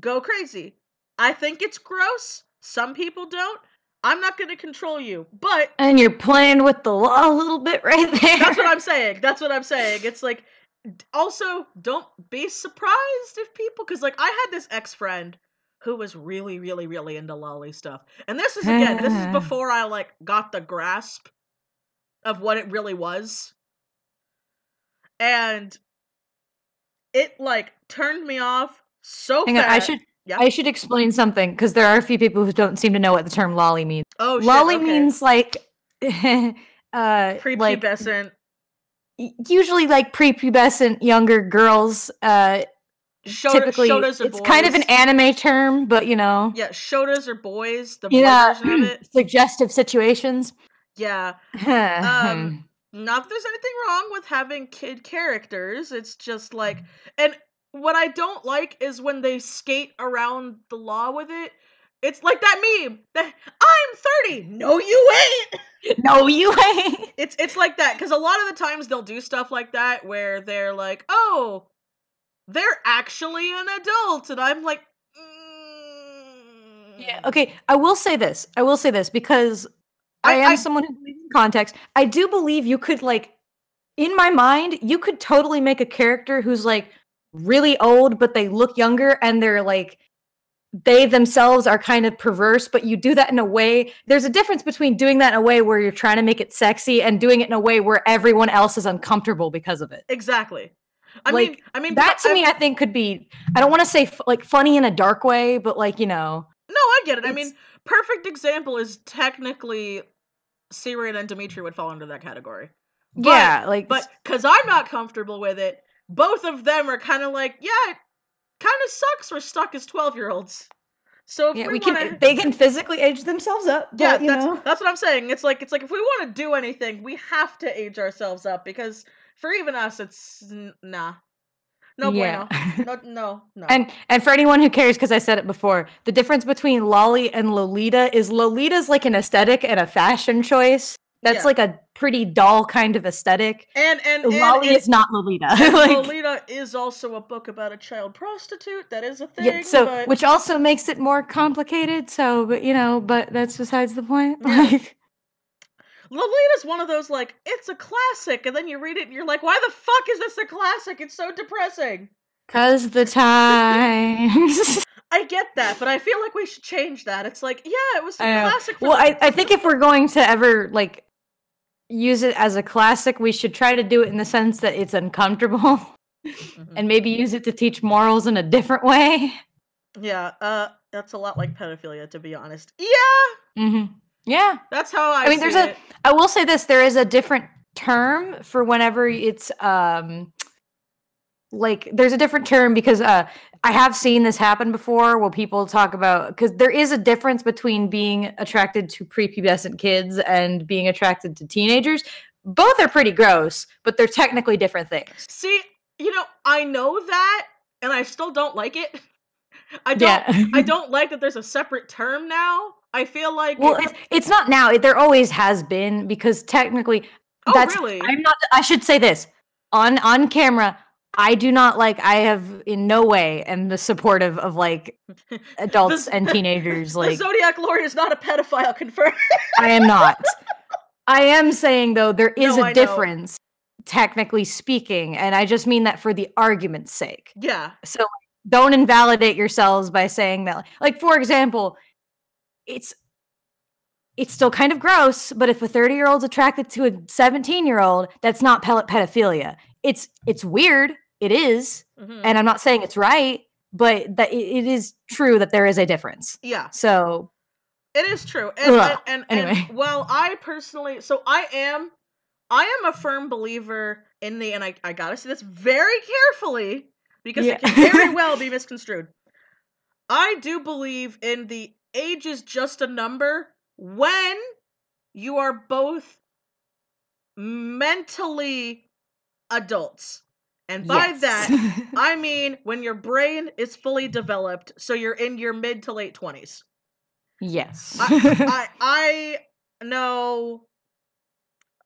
go crazy. I think it's gross. Some people don't. I'm not going to control you, but... And you're playing with the law a little bit right there. That's what I'm saying. It's like, also, don't be surprised if people... Because, like, I had this ex-friend who was really, really, really into lolly stuff. And this is before I, like, got the grasp of what it really was. And... it, like, turned me off so fast. I should explain something, because there are a few people who don't seem to know what the term lolly means. Oh, shit, lolly means, like, prepubescent. Like, usually, like, prepubescent younger girls, typically Shotas are it's kind of an boys. anime term, but Yeah, shotas are boys, the boy version of it. suggestive situations. Yeah. Hmm. Not that there's anything wrong with having kid characters. It's just like, and what I don't like is when they skate around the law with it. It's like that meme that I'm 30. No, you ain't. No, you ain't. It's like that because a lot of the times they'll do stuff like that where they're like, oh, they're actually an adult, and I'm like, Yeah. Okay. I will say this. Because I am I someone who believes in context. I do believe you could like, in my mind, you could totally make a character who's like really old, but they look younger, and they're like they themselves are kind of perverse, but you do that in a way. There's a difference between doing that in a way where you're trying to make it sexy and doing it in a way where everyone else is uncomfortable because of it. exactly. Like I mean, that to me, I think could be. I don't want to say like funny in a dark way, but like no, I get it. I it's mean, perfect example is technically Syrian and Dimitri would fall under that category. yeah, like But because I'm not comfortable with it, both of them are kind of like, yeah, it kind of sucks we're stuck as 12-year-olds. So if yeah, we we want can. to, They can physically age themselves up, yeah, but you know, that's what I'm saying. It's like if we want to do anything, we have to age ourselves up because for even us, it's nah, no yeah. bueno, no. And for anyone who cares, because I said it before, the difference between Lolly and Lolita is Lolita's like an aesthetic and a fashion choice. That's Yeah. like a pretty doll kind of aesthetic. And Lolly is not Lolita. and like, Lolita is also a book about a child prostitute. That is a yeah, thing, so but which also makes it more complicated. So, but but that's besides the point. yeah. Like, Lolita's one of those like it's a classic, and then you read it and you're like, why the fuck is this a classic? It's so depressing. 'cause the times. I get that, but I feel like we should change that. It's like, yeah, it was a I know. classic. Well, I think if we're going to ever like use it as a classic, we should try to do it in the sense that it's uncomfortable. And maybe use it to teach morals in a different way. Yeah, that's a lot like pedophilia, to be honest. Yeah, Yeah. that's how I mean, see there's it. I will say this, there is a different term for whenever it's like there's a different term because I have seen this happen before where people talk about because there is a difference between being attracted to prepubescent kids and being attracted to teenagers. Both are pretty gross, but they're technically different things. See, I know that, and I still don't like it. I Yeah. don't like that there's a separate term now. I feel like Well, it's not now. There always has been because technically, really? I'm not. I should say this on camera. I do not like. I have in no way am the supportive of like adults and teenagers. The Like Zodiac Lord is not a pedophile. Confirmed. I am not. I am saying though there is No, a I know. difference, technically speaking, and I just mean that for the argument's sake. Yeah. So don't invalidate yourselves by saying that. Like for example, it's still kind of gross, but if a 30-year-old's attracted to a 17-year-old, that's not pedophilia. It's weird. It is. And I'm not saying it's right, but that it is true that there is a difference. Yeah. So it is true. And anyway. Well, I personally, so I am a firm believer in and I gotta say this very carefully because it can very well be misconstrued. I do believe in the age is just a number when you are both mentally adults. And by that, I mean when your brain is fully developed, so you're in your mid to late 20s. Yes. I know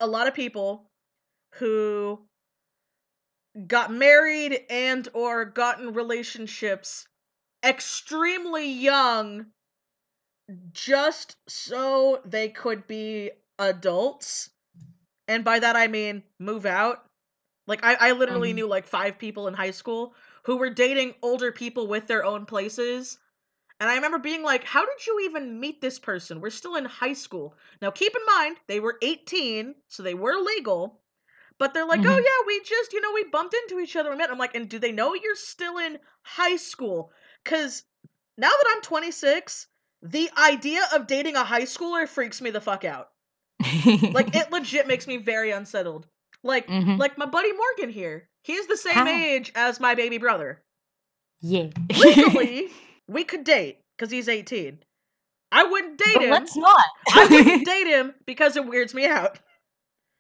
a lot of people who got married and or got in relationships extremely young just so they could be adults. And by that I mean move out. Like I literally knew like 5 people in high school who were dating older people with their own places. And I remember being like, how did you even meet this person? We're still in high school. Now keep in mind, they were 18, so they were legal. But they're like, oh yeah, we just, we bumped into each other. We met. I'm like, and do they know you're still in high school? Because now that I'm 26, the idea of dating a high schooler freaks me the fuck out. Like, it legit makes me very unsettled. Like my buddy Morgan here. He's the same age as my baby brother. Yeah. Legally, we could date because he's 18. I wouldn't date But him. let's not. I wouldn't date him because it weirds me out.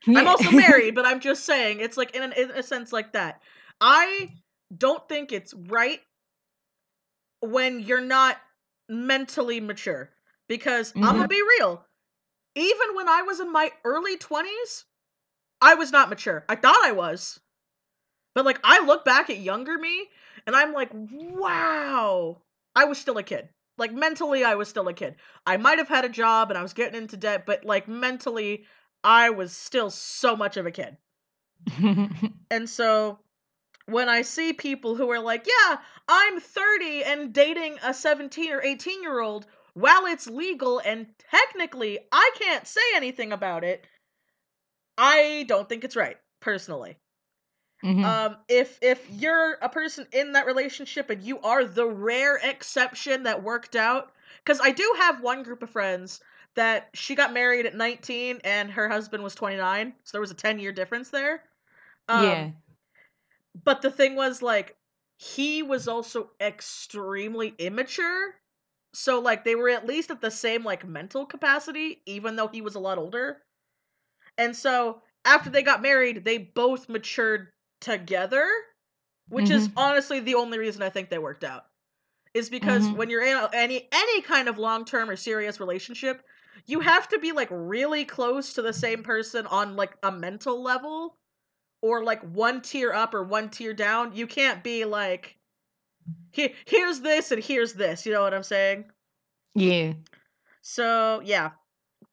I'm Yeah. also married, but I'm just saying, it's like in a sense like that. I don't think it's right when you're not mentally mature. Because I'm gonna Mhm. be real. Even when I was in my early 20s, I was not mature. I thought I was. But like I look back at younger me and I'm like, wow, I was still a kid. Like mentally, I was still a kid. I might have had a job and I was getting into debt, but like mentally, I was still so much of a kid. And so when I see people who are like, yeah, I'm 30 and dating a 17 or 18-year-old while it's legal and technically I can't say anything about it, I don't think it's right, personally. Mhm. If you're a person in that relationship and you are the rare exception that worked out, because I do have one group of friends that she got married at 19 and her husband was 29, so there was a 10-year difference there. Um, Yeah. but the thing was like he was also extremely immature. So like they were at least at the same like mental capacity, even though he was a lot older. And so after they got married, they both matured together, which is Mhm. honestly the only reason I think they worked out. Is because Mhm. when you're in any kind of long-term or serious relationship, you have to be like really close to the same person on like a mental level or like one tier up or one tier down. You can't be like here's this and here's this, you know what I'm saying? Yeah. So, yeah,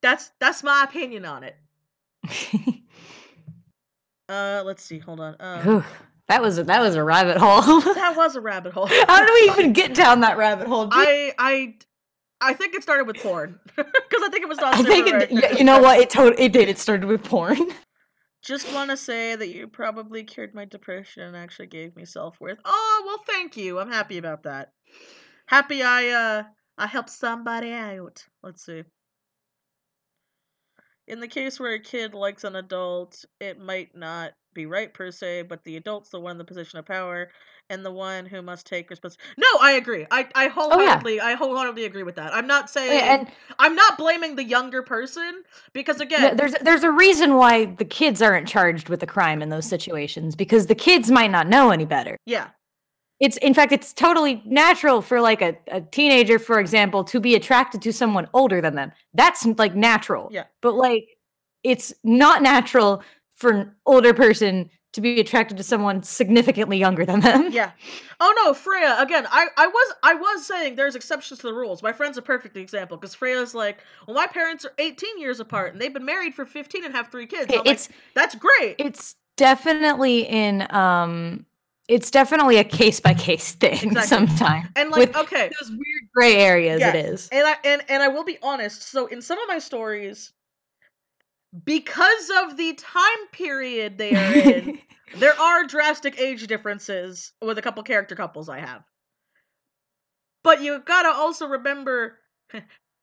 that's my opinion on it. Let's see, hold on. Whew. That was a rabbit hole. That was a rabbit hole. How do we even get down that rabbit hole? I think it started with porn because I think it was on I think Server. you know what? It did. It started with porn. Just want to say that you probably cured my depression and actually gave me self-worth. Oh, well, thank you. I'm happy about that. Happy I helped somebody out. Let's see. In the case where a kid likes an adult, it might not be right per se, but the adult's the one in the position of power and the one who must take responsibility. No, I agree. Oh yeah. I wholeheartedly agree with that. I'm not Oh, yeah, saying I'm not blaming the younger person because and again, there's a reason why the kids aren't charged with a crime in those situations because the kids might not know any better. yeah. It's in fact it's totally natural for like a teenager, for example, to be attracted to someone older than them. That's like natural. Yeah. But like it's not natural for an older person to be attracted to someone significantly younger than them. Yeah. Oh no, Freya, again, I was saying there's exceptions to the rules. My friend's a perfect example because Freya's like, well, my parents are 18 years apart and they've been married for 15 and have 3 kids. And I'm like, It's that's great. it's definitely in it's definitely a case by case thing Exactly. sometimes. And With like, okay, those weird gray areas it yeah. is. And I will be honest, so in some of my stories, because of the time period they are in, there are drastic age differences with a couple character couples I have. But you gotta also remember,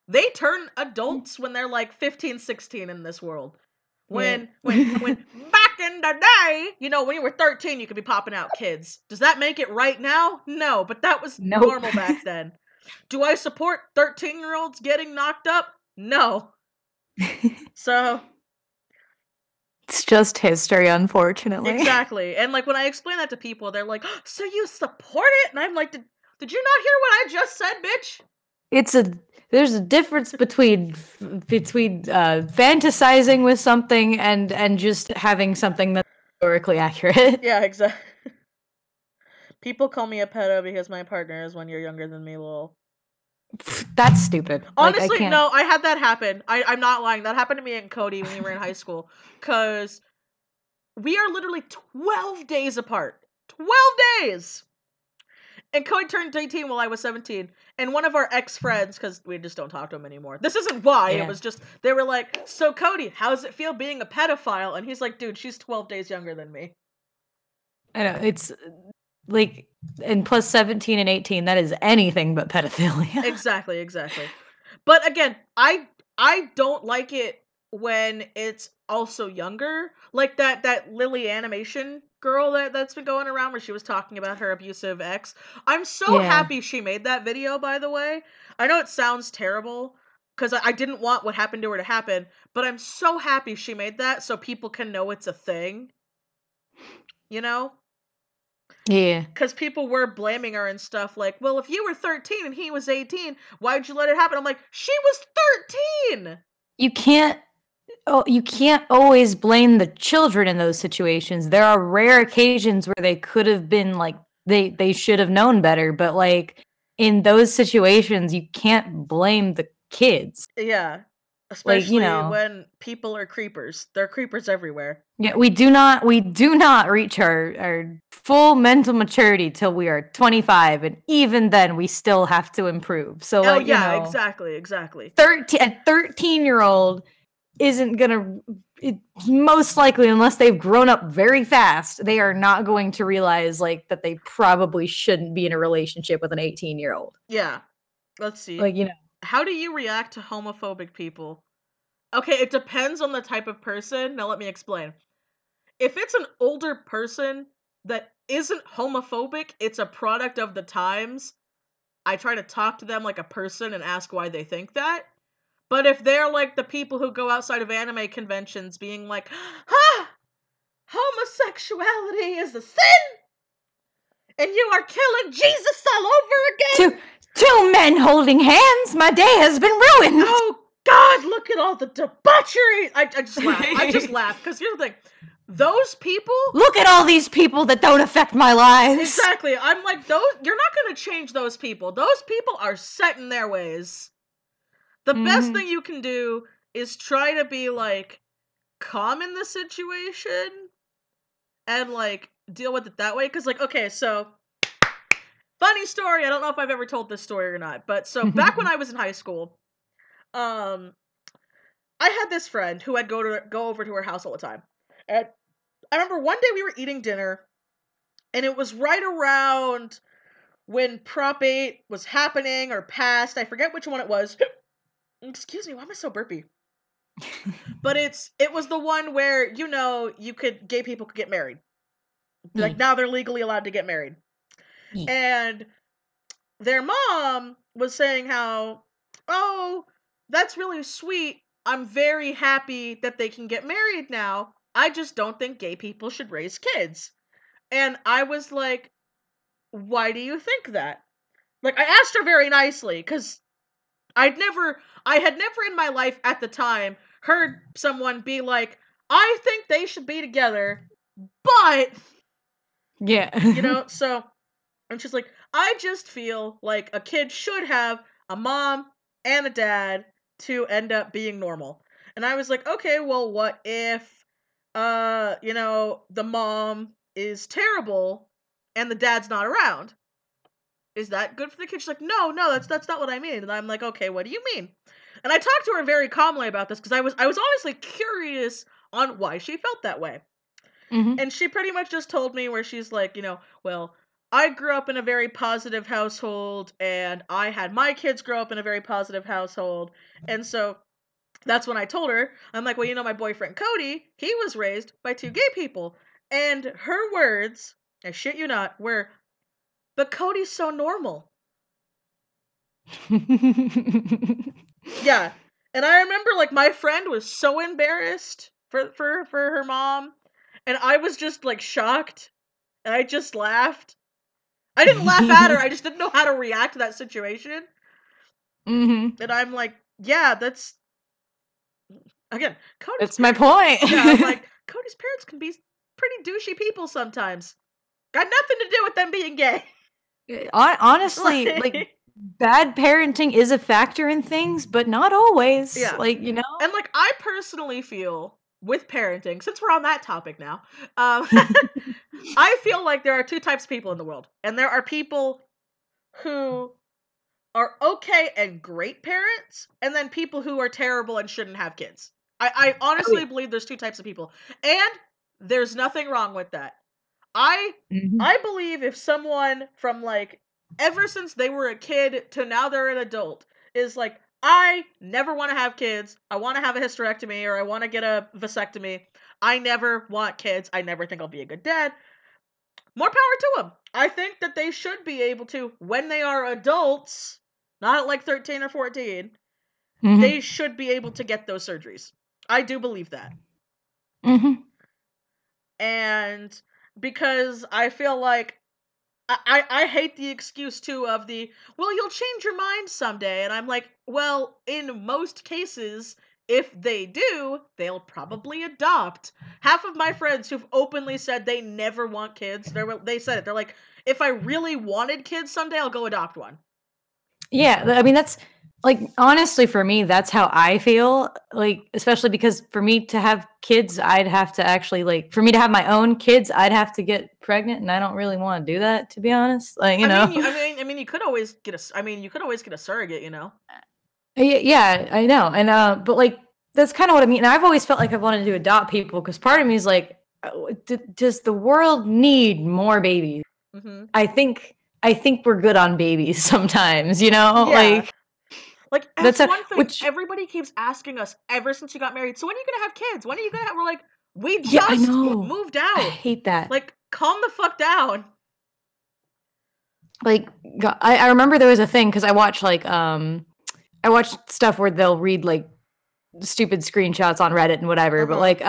they turn adults when they're like 15, 16 in this world. Yeah. When back in the day, you know, when you were 13, you could be popping out kids. Does that make it right now? No, but that was Nope. normal back then. Do I support 13-year-olds getting knocked up? No. So, It's just history, unfortunately. exactly. And like when I explain that to people, they're like, oh, so you support it? And I'm like, did you not hear what I just said, bitch? There's a difference between fantasizing with something and just having something that's historically accurate. Yeah, exactly. People call me a pedo because my partner is 1 year younger than me, lol. That's stupid. Like I Honestly, can't. no, I had that happen. I'm not lying. That happened to me and Cody when we were in high school. Cause we are literally 12 days apart. 12 days! And Cody turned 18 while I was 17. And one of our ex-friends, because we just don't talk to him anymore. This isn't why, it Yeah. was just, they were like, so Cody, how does it feel being a pedophile? And he's like, dude, she's 12 days younger than me. I know it's like, and plus 17 and 18, that is anything but pedophilia. Exactly. But again, I don't like it when it's also younger, like that Lily animation girl that's been going around where she was talking about her abusive ex. I'm so Yeah. happy she made that video, by the way. I know it sounds terrible because I didn't want what happened to her to happen, but I'm so happy she made that so people can know it's a thing, you know? Yeah. Because people were blaming her and stuff like, well, if you were 13 and he was 18, why'd you let it happen? I'm like, she was 13! You can't you can't always blame the children in those situations. There are rare occasions where they could have been like they should have known better, but like in those situations you can't blame the kids. Yeah. Like, you Especially know, when people are creepers. There are creepers everywhere. yeah, we do not reach our full mental maturity till we are 25, and even then we still have to improve. So Oh like, yeah, exactly, exactly. 13-year-old isn't gonna most likely, unless they've grown up very fast, they are not going to realize like that they probably shouldn't be in a relationship with an 18-year-old. Yeah. Let's see. Like, you know. How do you react to homophobic people? Okay, it depends on the type of person. Now let me explain. If it's an older person that isn't homophobic, it's a product of the times, I try to talk to them like a person and ask why they think that. But if they're like the people who go outside of anime conventions being like, ah, homosexuality is a sin, and you are killing Jesus all over again. Two men holding hands. My day has been ruined. Oh God, look at all the debauchery. I just laugh. I just laugh because here's the thing. Those people. Look at all these people that don't affect my lives. Exactly. I'm like, you're not gonna change those people. Those people are set in their ways. The best thing you can do is try to be like calm in the situation and like deal with it that way. Cause like, okay, so funny story. I don't know if I've ever told this story or not, but so back when I was in high school, um, I had this friend who I'd go over to her house all the time. And I remember one day we were eating dinner, and it was right around when Prop 8 was happening or passed. I forget which one it was. Excuse me, why am I so burpy? But it was the one where, gay people could get married. Like now they're legally allowed to get married. Yeah. And their mom was saying how, oh, that's really sweet. I'm very happy that they can get married now. I just don't think gay people should raise kids. And I was like, why do you think that? Like, I asked her very nicely, because I had never in my life at the time heard someone be like, I think they should be together, but, Yeah. so, and she's like, I just feel like a kid should have a mom and a dad to end up being normal. And I was like, okay, well, what if, the mom is terrible and the dad's not around? Is that good for the kid? She's like, no, that's not what I mean. And I'm like, okay, what do you mean? And I talked to her very calmly about this because I was honestly curious on why she felt that way. And she pretty much just told me where she's like, well, I grew up in a very positive household and I had my kids grow up in a very positive household. And so that's when I told her, I'm like, well, my boyfriend Cody, he was raised by two gay people. And her words, I shit you not, were, but Cody's so normal. Yeah. And I remember like my friend was so embarrassed for her mom, and I was just like shocked, and I just laughed. I didn't laugh at her, I just didn't know how to react to that situation. And I'm like, yeah, that's again, Cody's That's my parents. point. Yeah, I'm like, Cody's parents can be pretty douchey people sometimes. Got nothing to do with them being gay. Honestly, like bad parenting is a factor in things, but not always. Yeah. Like, And like I personally feel with parenting, since we're on that topic now, I feel like there are two types of people in the world. And there are people who are okay and great parents, and then people who are terrible and shouldn't have kids. I Oh, honestly yeah. believe there's two types of people. And there's nothing wrong with that. I Mhm. I believe if someone from like ever since they were a kid to now they're an adult is like, I never want to have kids. I want to have a hysterectomy or I want to get a vasectomy. I never want kids. I never think I'll be a good dad. More power to them. I think that they should be able to, when they are adults, not at like 13 or 14, Mm-hmm. they should be able to get those surgeries. I do believe that. Mm-hmm. And because I feel like I hate the excuse too of the, well, you'll change your mind someday. And I'm like, well, in most cases, if they do, they'll probably adopt. Half of my friends who've openly said they never want kids, they said it. They're like, if I really wanted kids someday, I'll go adopt one. Yeah, I mean that's like honestly for me that's how I feel, like especially because for me to have kids I'd have to actually like for me to have my own kids I'd have to get pregnant and I don't really want to do that to be honest. Like, you know. You could always get you could always get a surrogate, you know. Yeah, I know. And but like that's kind of what I mean. And I've always felt like I wanted to adopt people because part of me is like does the world need more babies? Mm-hmm. I think we're good on babies sometimes, you know? Yeah. Like, That's that's one thing which everybody keeps asking us ever since you got married. So when are you gonna have kids? When are you gonna have? We're like, we yeah, I just know. moved I out. hate that. Like, calm the fuck down. Like I remember there was a thing because I watched stuff where they'll read like stupid screenshots on Reddit and whatever, but like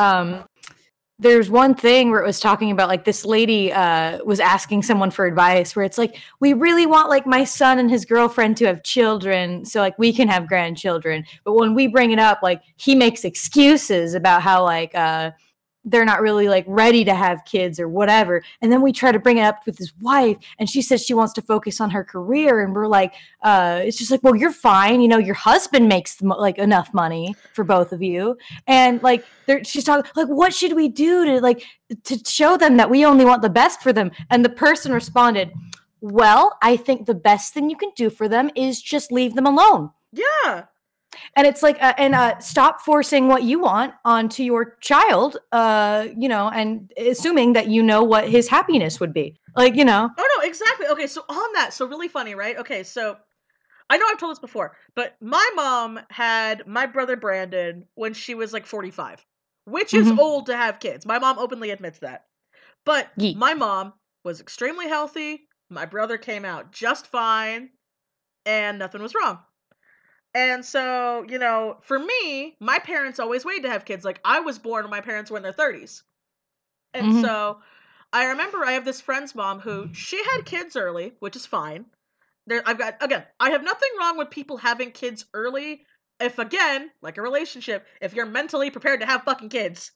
there's one thing where it was talking about like this lady was asking someone for advice where it's like we really want like my son and his girlfriend to have children so like we can have grandchildren, but when we bring it up like he makes excuses about how like they're not really like ready to have kids or whatever, and then we try to bring it up with his wife and she says she wants to focus on her career and we're like it's just like, well, you're fine, you know, your husband makes like enough money for both of you, and like she's talking like what should we do to like to show them that we only want the best for them, and the person responded, well, I think the best thing you can do for them is just leave them alone. Yeah. And it's like stop forcing what you want onto your child, you know, and assuming that you know what his happiness would be, like, you know. Oh no, exactly. Okay, so on that, so really funny, right? Okay, so I know I've told this before, but my mom had my brother Brandon when she was like 45, which is Mm-hmm. old to have kids. My mom openly admits that. But Yeet. my mom was extremely healthy. My brother came out just fine, and nothing was wrong. And so, you know, for me, my parents always waited to have kids. Like, I was born when my parents were in their 30s. And Mm-hmm. so I remember I have this friend's mom who she had kids early, which is fine. I have nothing wrong with people having kids early. If, again, like a relationship, if you're mentally prepared to have fucking kids,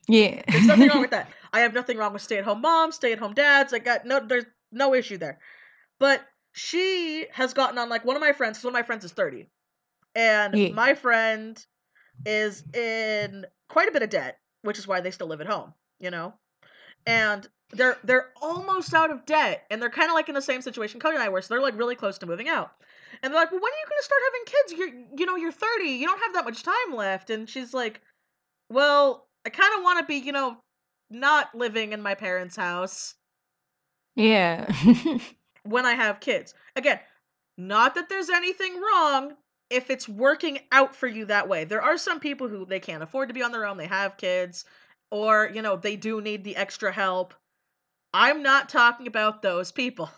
Yeah. there's nothing wrong with that. I have nothing wrong with stay-at-home moms, stay-at-home dads. There's no issue there. But she has gotten on, like, one of my friends, 'cause one of my friends is 30. And Yeah. my friend is in quite a bit of debt, which is why they still live at home, you know? And they're almost out of debt, and they're kind of like in the same situation Cody and I were, so they're like really close to moving out. And they're like, "Well, when are you gonna start having kids? You're 30, you don't have that much time left." And she's like, "Well, I kind of want to be, not living in my parents' house Yeah. when I have kids." Again, not that there's anything wrong if it's working out for you that way. There are some people who they can't afford to be on their own, they have kids, or, they do need the extra help. I'm not talking about those people.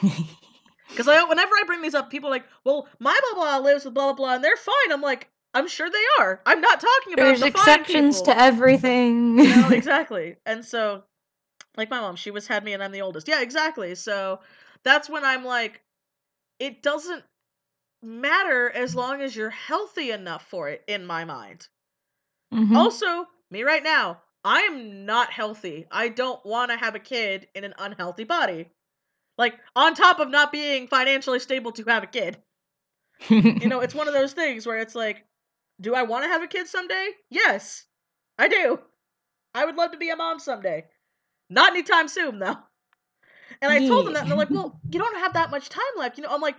Because whenever I bring these up, people are like, well, my blah blah lives with blah blah blah, and they're fine. I'm like, I'm sure they are. I'm not talking about There's the fine exceptions people. to everything. Exactly. And so, like my mom, she had me and I'm the oldest. Yeah, exactly. So that's when I'm like, it doesn't matter as long as you're healthy enough for it, in my mind. Mm-hmm. Also, me right now, I am not healthy. I don't want to have a kid in an unhealthy body. Like, on top of not being financially stable to have a kid. It's one of those things where it's like, do I want to have a kid someday? Yes, I do. I would love to be a mom someday. Not anytime soon, though. And I told them that, and they're Yeah. like, well, you don't have that much time left. I'm like,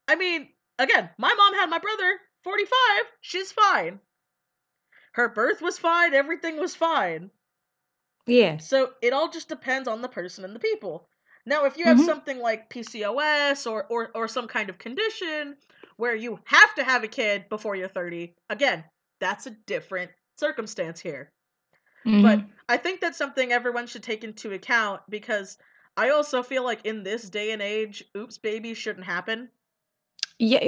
I mean, again, my mom had my brother, 45. She's fine. Her birth was fine. Everything was fine. Yeah. So it all just depends on the person and the people. Now, if you have Mm-hmm. something like PCOS or some kind of condition where you have to have a kid before you're 30, again, that's a different circumstance here. But Mm-hmm. I think that's something everyone should take into account, because I also feel like in this day and age, oops babies shouldn't happen. Yeah,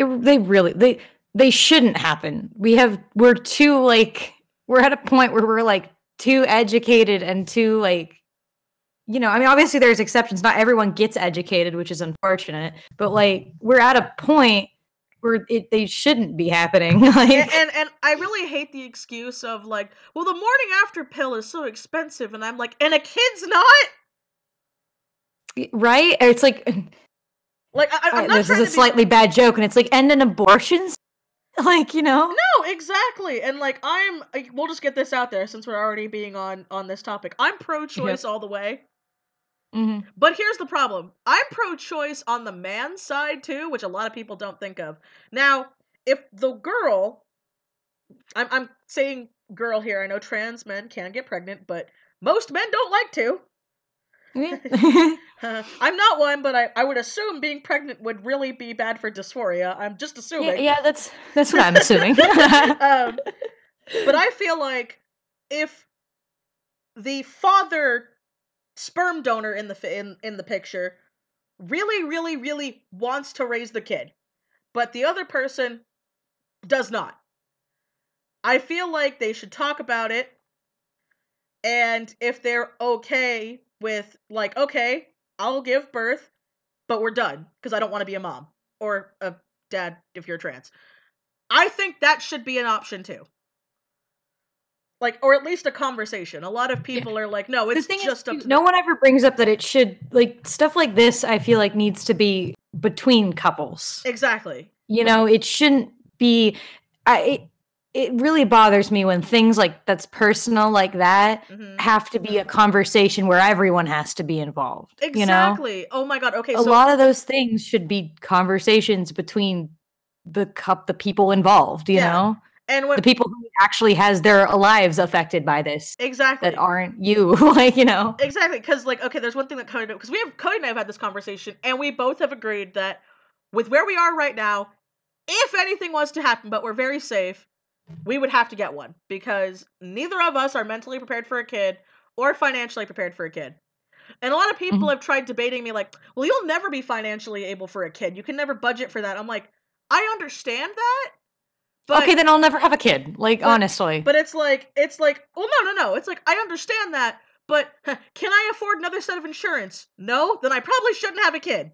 they shouldn't happen. We're too like we're at a point where we're like too educated and too like I mean, obviously there's exceptions. Not everyone gets educated, which is unfortunate. But like we're at a point where they shouldn't be happening. Like And I really hate the excuse of like, well, the morning after pill is so expensive, and I'm like, and a kid's not. right? It's like Like I'm not this is trying a to be. slightly bad joke, and it's like end in abortions. Like No, exactly. And like we'll just get this out there since we're already being on this topic. I'm pro-choice Yep. all the way. Mm-hmm. But here's the problem. I'm pro-choice on the man's side too, which a lot of people don't think of. Now, if the girl, I'm saying girl here. I know trans men can get pregnant, but most men don't like to. Yeah. I'm not one, but I would assume being pregnant would really be bad for dysphoria. I'm just Yeah, assuming. yeah, that's what I'm assuming. But I feel like if the father sperm donor in the picture really, really, really wants to raise the kid, but the other person does not, I feel like they should talk about it, and if they're okay with like, okay, I'll give birth, but we're done because I don't want to be a mom or a dad if you're trans. I think that should be an option too. Like, or at least a conversation. A lot of Yeah. people are like, no, The it's thing is, just up to the. no one ever brings up that it should like stuff like this. I feel like needs to be between couples. Exactly. It shouldn't be. It really bothers me when things like that's personal like that Mm-hmm. have to be a conversation where everyone has to be involved. Exactly. Oh my god. Okay, A so lot of those things should be conversations between the people involved. yeah, and The what people who actually has their lives affected by this that exactly, aren't you. Like exactly, because like, okay, there's one thing that because Cody and I have had this conversation, and we both have agreed that with where we are right now, if anything was to happen, but we're very safe, we would have to get one because neither of us are mentally prepared for a kid or financially prepared for a kid. And a lot of people Mhm. have tried debating me like, well, you'll never be financially able for a kid. You can never budget for that. I'm like, I understand that, but Okay, then I'll never have a kid. Like but honestly. but it's like, well, no. It's like I understand that, but can I afford another set of insurance? No, then I probably shouldn't have a kid.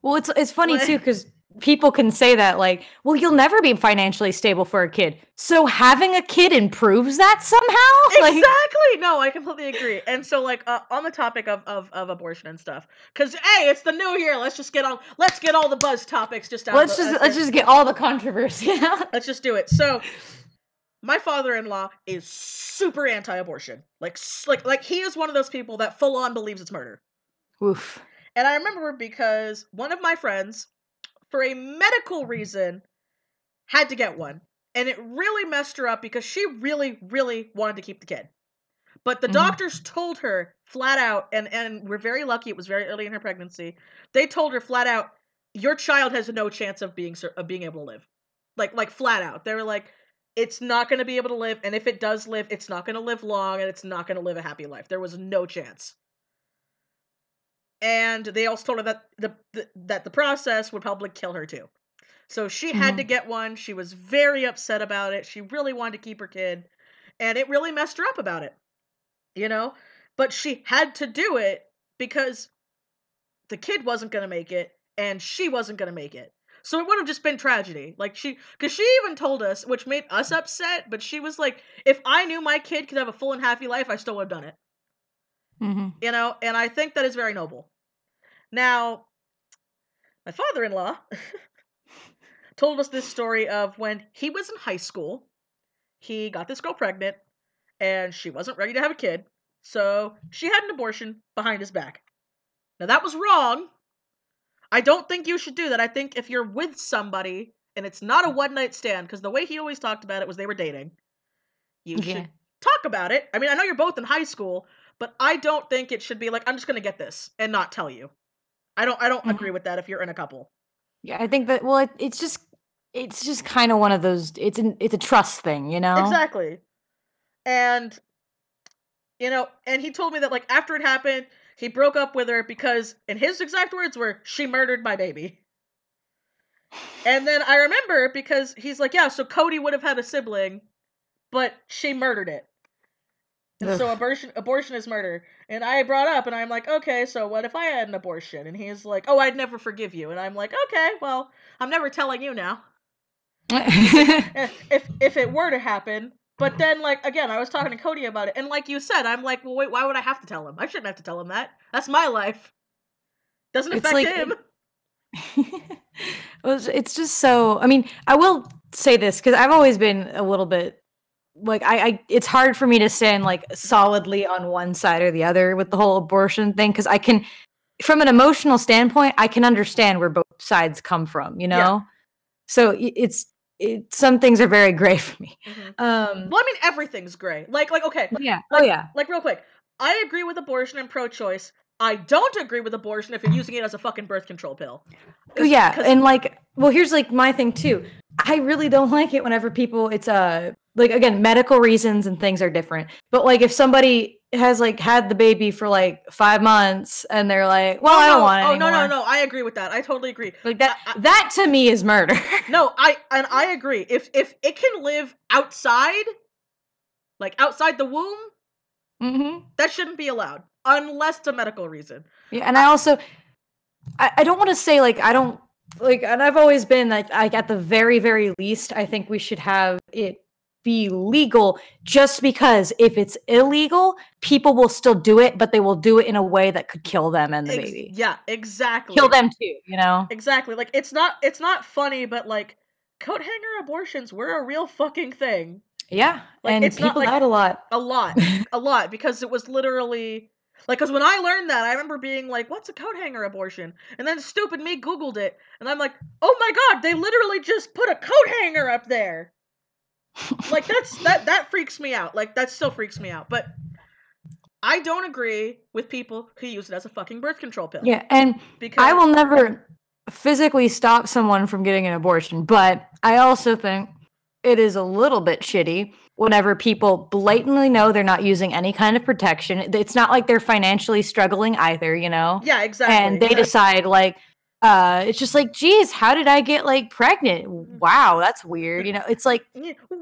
Well, it's funny Like, too because people can say that like, well, you'll never be financially stable for a kid. So having a kid improves that somehow? Like exactly. No, I completely agree. And so, like, on the topic of abortion and stuff, because hey, it's the new year. Let's get all the buzz topics just out of the. let's just get all the controversy out. Let's just do it. So, my father-in-law is super anti-abortion. Like he is one of those people that full on believes it's murder. Oof. And I remember because one of my friends, for a medical reason, had to get one. And it really messed her up because she really, really wanted to keep the kid. But the Mhm. doctors told her flat out, and we're very lucky, it was very early in her pregnancy. They told her flat out, your child has no chance of being able to live. Like flat out. They were like, it's not going to be able to live, and if it does live, it's not going to live long, and it's not going to live a happy life. There was no chance. And they also told her that the process would probably kill her too. So she had to Mhm. get one. She was very upset about it. She really wanted to keep her kid, and it really messed her up about it, you know? But she had to do it because the kid wasn't going to make it and she wasn't going to make it. So it would have just been tragedy. Like cuz she even told us, which made us upset, but she was like, if I knew my kid could have a full and happy life, I still would have done it. Mhm. And I think that is very noble. Now, my father-in-law told us this story of when he was in high school, he got this girl pregnant and she wasn't ready to have a kid. So she had an abortion behind his back. Now that was wrong. I don't think you should do that. I think if you're with somebody and it's not a one night stand, because the way he always talked about it was they were dating, you Yeah. should talk about it. I mean, I know you're both in high school, but I don't think it should be like, I'm just gonna get this and not tell you. I don't agree Mhm. with that if you're in a couple. Yeah, I think that well it's just it's just kind of one of those. It's a trust thing, you know. Exactly. And and he told me that, like, after it happened, he broke up with her because, in his exact words were, she murdered my baby. And then I remember, because he's like, yeah, so Cody would have had a sibling, but she murdered it. And Ugh. so abortion is murder. And I brought up, and I'm like, okay, so what if I had an abortion? And he's like, oh, I'd never forgive you. And I'm like, okay, well, I'm never telling you now. He's like, if it were to happen. But then, like, again, I was talking to Cody about it, and like you said, I'm like, well, wait, why would I have to tell him? I shouldn't have to tell him that. That's my life. Doesn't It's affect like him. it's just so. I mean, I will say this because I've always been a little bit like it's hard for me to stand like solidly on one side or the other with the whole abortion thing, because I can, from an emotional standpoint, I can understand where both sides come from, you know. Yeah. So some things are very gray for me. Well, I mean, everything's gray. Like, okay. Yeah. Like, real quick, I agree with abortion and pro-choice. I don't agree with abortion if you're using it as a fucking birth control pill. Yeah, and like, well, here's like my thing too. I really don't like it whenever people, it's like, again, medical reasons and things are different. But like, if somebody has like had the baby for like 5 months and they're like, well, I don't want it anymore. No, I agree with that. I totally agree. Like that to me is murder. No, I agree. If it can live outside, like outside the womb, that shouldn't be allowed unless it's a medical reason. Yeah, and I also, I don't want to say like, I don't like, and I've always been like at the very, very least, I think we should have it be legal, just because if it's illegal, people will still do it, but they will do it in a way that could kill them and the baby. Yeah, exactly. Kill them too, you know? Exactly. Like, it's not funny, but like, coat hanger abortions were a real fucking thing. Yeah, like, and it's people not, like, died a lot. A lot, because it was literally, like, because when I learned that, I remember being like, what's a coat hanger abortion? And then stupid me Googled it, and I'm like, oh my god, they literally just put a coat hanger up there! Like, that freaks me out. Like, that still freaks me out. But I don't agree with people who use it as a fucking birth control pill. Yeah, and because I will never physically stop someone from getting an abortion, but I also think it is a little bit shitty whenever people blatantly know they're not using any kind of protection. It's not like they're financially struggling either, you know? Yeah, exactly. And they decide, like, it's just like, geez, how did I get, like, pregnant? Wow, that's weird. You know, it's like,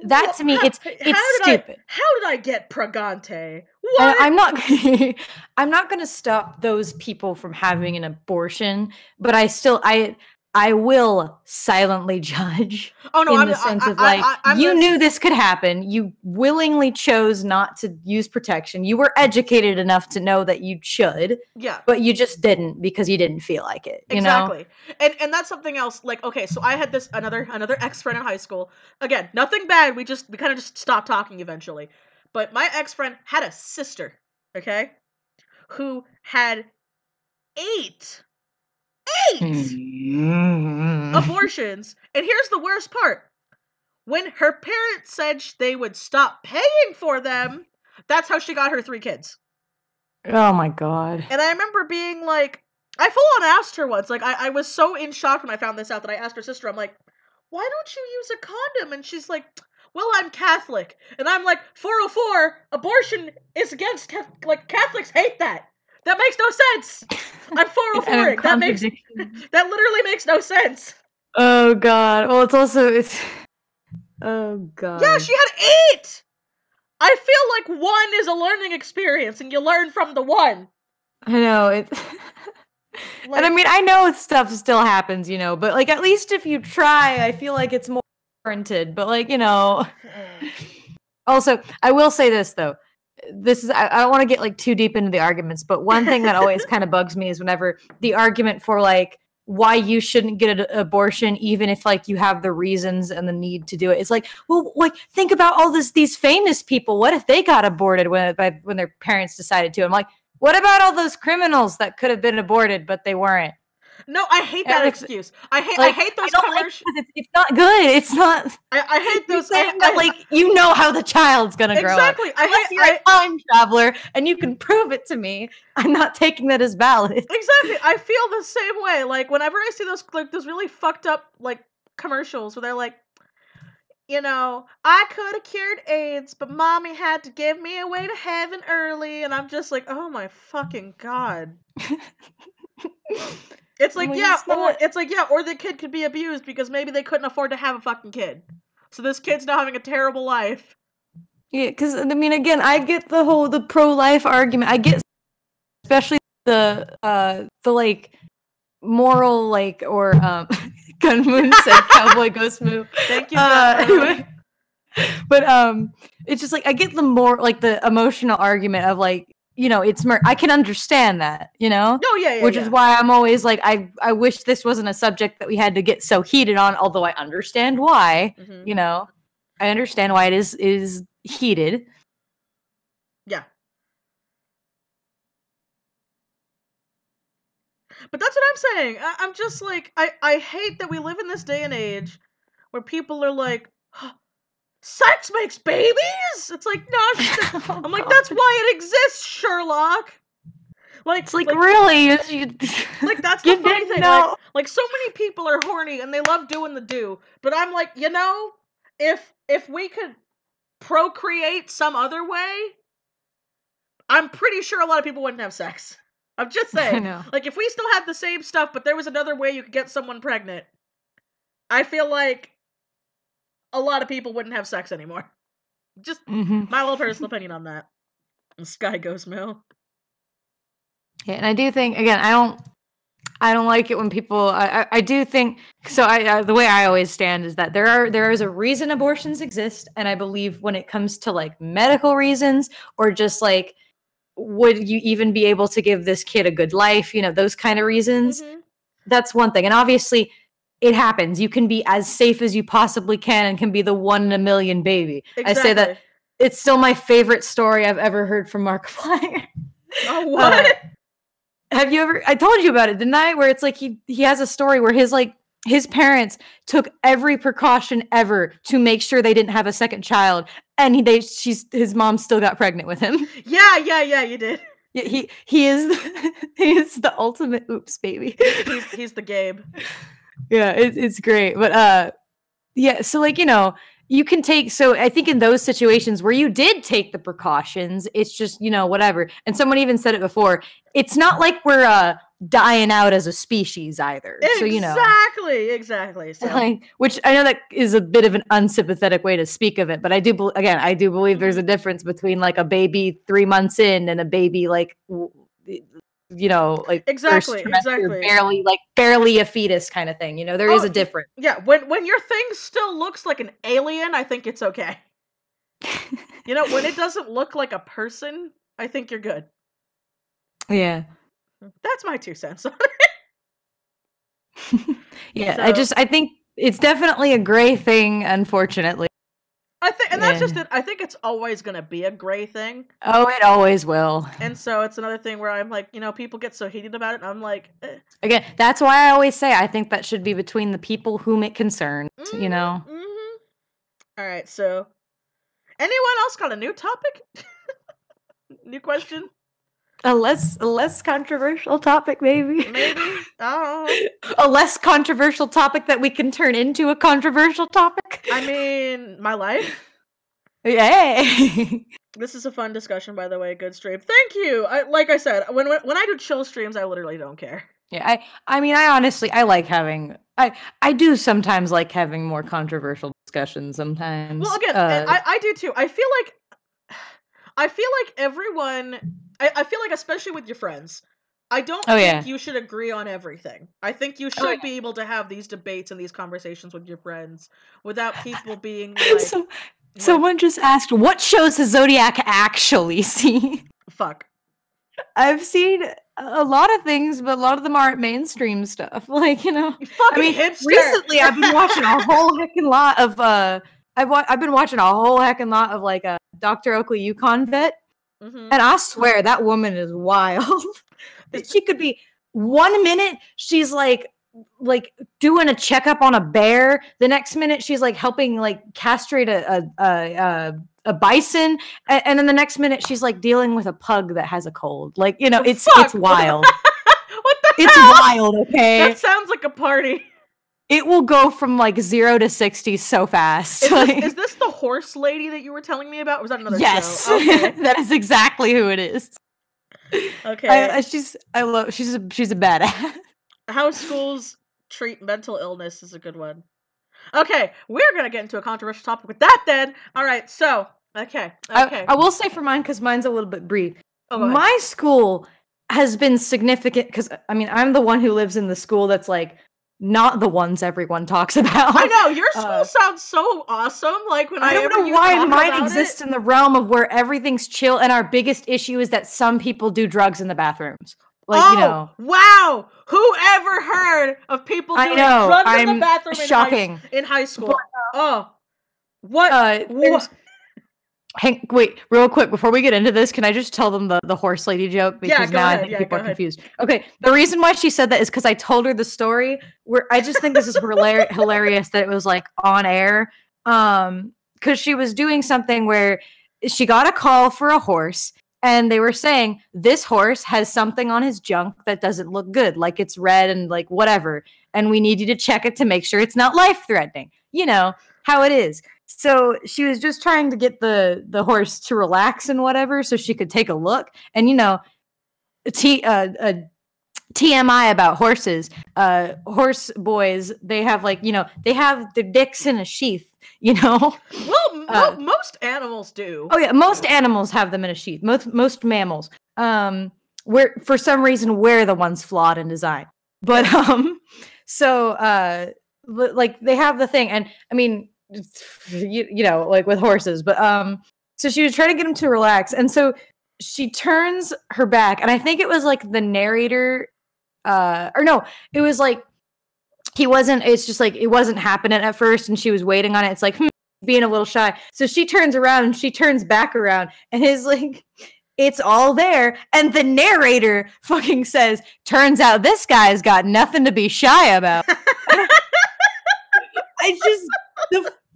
that to me, it's stupid. How did I get pregante? What? I'm not going to stop those people from having an abortion, but I will silently judge. Oh no, in the sense of like, you knew this could happen. You willingly chose not to use protection. You were educated enough to know that you should. Yeah. But you just didn't because you didn't feel like it. You know? And that's something else. Like, okay, so I had this another ex-friend in high school. Again, nothing bad. We kind of just stopped talking eventually. But my ex-friend had a sister, okay, who had 8 abortions. And here's the worst part. When her parents said they would stop paying for them, that's how she got her 3 kids. Oh my god. And I remember being like, I full on asked her once, like, I was so in shock when I found this out that I asked her sister, I'm like, why don't you use a condom? And she's like, well, I'm Catholic. And I'm like, 404, abortion is against, like, Catholics hate that. That makes no sense. I'm 404. That literally makes no sense. Oh god. Well, it's oh god. Yeah, she had 8. I feel like 1 is a learning experience, and you learn from the 1. I know it. Like, and I mean, I know stuff still happens, you know, but like, at least if you try, I feel like it's more warranted. But like, you know. Also, I will say this though. This is, I don't want to get like too deep into the arguments, but one thing that always kind of bugs me is whenever the argument for like why you shouldn't get an abortion, even if like you have the reasons and the need to do it. It's like, well, like, think about all these famous people. What if they got aborted when their parents decided to? I'm like, what about all those criminals that could have been aborted, but they weren't? No, I hate that excuse. I hate those commercials. It's not good. It's not. I hate those. Like, you know how the child's gonna grow up. Exactly. You're a time traveler and you can prove it to me, I'm not taking that as valid. Exactly. I feel the same way. Like, whenever I see those really fucked up, like, commercials where they're like, you know, I could have cured AIDS, but mommy had to give me away to heaven early, and I'm just like, oh my fucking god. It's like, or the kid could be abused because maybe they couldn't afford to have a fucking kid. So this kid's now having a terrible life. Yeah, because, I mean, again, I get the pro-life argument. I get, especially the like, moral, like, or, Gun Moon said Cowboy Ghost Moo. Thank you, anyway. But, it's just, like, I get the more, like, the emotional argument of, like, you know, it's I can understand that, you know? Oh, yeah, Which is why I'm always like, I wish this wasn't a subject that we had to get so heated on, although I understand why, you know? I understand why it is heated. Yeah. But that's what I'm saying. I'm just like, I hate that we live in this day and age where people are like, sex makes babies? It's like, no, I'm like, that's why it exists, Sherlock. Like, it's like really? Like, that's the funny thing. Like, so many people are horny and they love doing the do. But I'm like, you know, if we could procreate some other way, I'm pretty sure a lot of people wouldn't have sex. I'm just saying. Like, if we still had the same stuff, but there was another way you could get someone pregnant, I feel like a lot of people wouldn't have sex anymore. Just my little personal opinion on that. Sky Ghost Mill. Yeah, and I do think, again, I don't like it when people, I do think, so the way I always stand is that there is a reason abortions exist, and I believe when it comes to, like, medical reasons, or just, like, would you even be able to give this kid a good life, you know, those kind of reasons, that's one thing. And obviously, it happens. You can be as safe as you possibly can and can be the 1 in a million baby. Exactly. I say that it's still my favorite story I've ever heard from Markiplier. Oh, what? Have you ever? I told you about it, didn't I? Where it's like he has a story where his parents took every precaution ever to make sure they didn't have a second child, and his mom still got pregnant with him. Yeah, you did. Yeah, he is the ultimate oops baby. He's the Gabe. Yeah, it's great, but yeah. So, like, you know, you can take. So I think in those situations where you did take the precautions, it's just, you know, whatever. And someone even said it before. It's not like we're dying out as a species either. So, you know, exactly. So. Like, which I know that is a bit of an unsympathetic way to speak of it, but I do believe there's a difference between, like, a baby 3 months in and a baby, like, you know, like, exactly barely a fetus kind of thing. You know, there is a difference. Yeah, when your thing still looks like an alien, I think it's okay. You know, when it doesn't look like a person, I think you're good. Yeah. That's my 2 cents on it. Yeah, so, I think it's definitely a gray thing, unfortunately. That's just it. I think it's always going to be a gray thing. Oh, it always will. And so it's another thing where I'm like, you know, people get so heated about it, and I'm like... Again, that's why I always say I think that should be between the people whom it concerns, you know? All right, so... Anyone else got a new topic? New question? A less controversial topic, maybe. Maybe. Oh. A less controversial topic that we can turn into a controversial topic. I mean, my life. Yay! This is a fun discussion, by the way. Good stream. Thank you. Like I said, when I do chill streams, I literally don't care. Yeah, I mean, I honestly, I like having. I do sometimes like having more controversial discussions. Sometimes. Well, again, I do too. I feel like everyone. I feel like, especially with your friends, I don't think you should agree on everything. I think you should be able to have these debates and these conversations with your friends without people being like... Someone just asked, what shows has Zodiac actually seen? Fuck. I've seen a lot of things, but a lot of them aren't mainstream stuff. Like, you know... hipster! Recently I've been watching a whole heckin' lot of... I've been watching a whole heckin' lot of, like, Dr. Oakley Yukon Vet. And I swear that woman is wild. She could be 1 minute she's like doing a checkup on a bear. The next minute she's like helping like castrate a bison, and then the next minute she's like dealing with a pug that has a cold. Like, you know, it's wild. What the It's hell? wild. Okay, that sounds like a party. it will go from like 0 to 60 so fast. Is this the horse lady that you were telling me about? Or was that another yes. show? Okay. That is exactly who it is. Okay. She's a badass. How schools treat mental illness is a good one. Okay, we're gonna get into a controversial topic with that then. All right, so okay. I will say for mine, because mine's a little bit brief. Oh, go ahead. My school has been significant because I mean I'm the one who lives in the school that's like not the ones everyone talks about. I know your school sounds so awesome. Like when I don't know why mine exists in the realm of where everything's chill, and our biggest issue is that some people do drugs in the bathrooms. Like, you know. Wow! Who ever heard of people doing drugs in the bathroom shocking. In high school? But, what? Wait, real quick, before we get into this, can I just tell them the horse lady joke? Because now I think people are confused. Okay, the reason why she said that is because I told her the story, where I just think this is hilarious that it was, like, on air. Because she was doing something where she got a call for a horse, and they were saying, this horse has something on his junk that doesn't look good, like it's red and, like, whatever, and we need you to check it to make sure it's not life-threatening. You know, how it is. So she was just trying to get the horse to relax and whatever so she could take a look. And, you know, TMI about horses, horse boys, they have, like, you know, they have their dicks in a sheath, you know? Well, most animals do. Oh, yeah, most animals have them in a sheath. Most mammals. Where for some reason, we're the ones flawed in design. But, like, they have the thing. And, I mean, you know, like with horses, but so she was trying to get him to relax, and so she turns her back, and I think it was like the narrator, or no, it was like it's just like it wasn't happening at first, and she was waiting on it. It's like being a little shy, so she turns around and she turns back around, and his like it's all there, and the narrator fucking says, "Turns out this guy's got nothing to be shy about." I just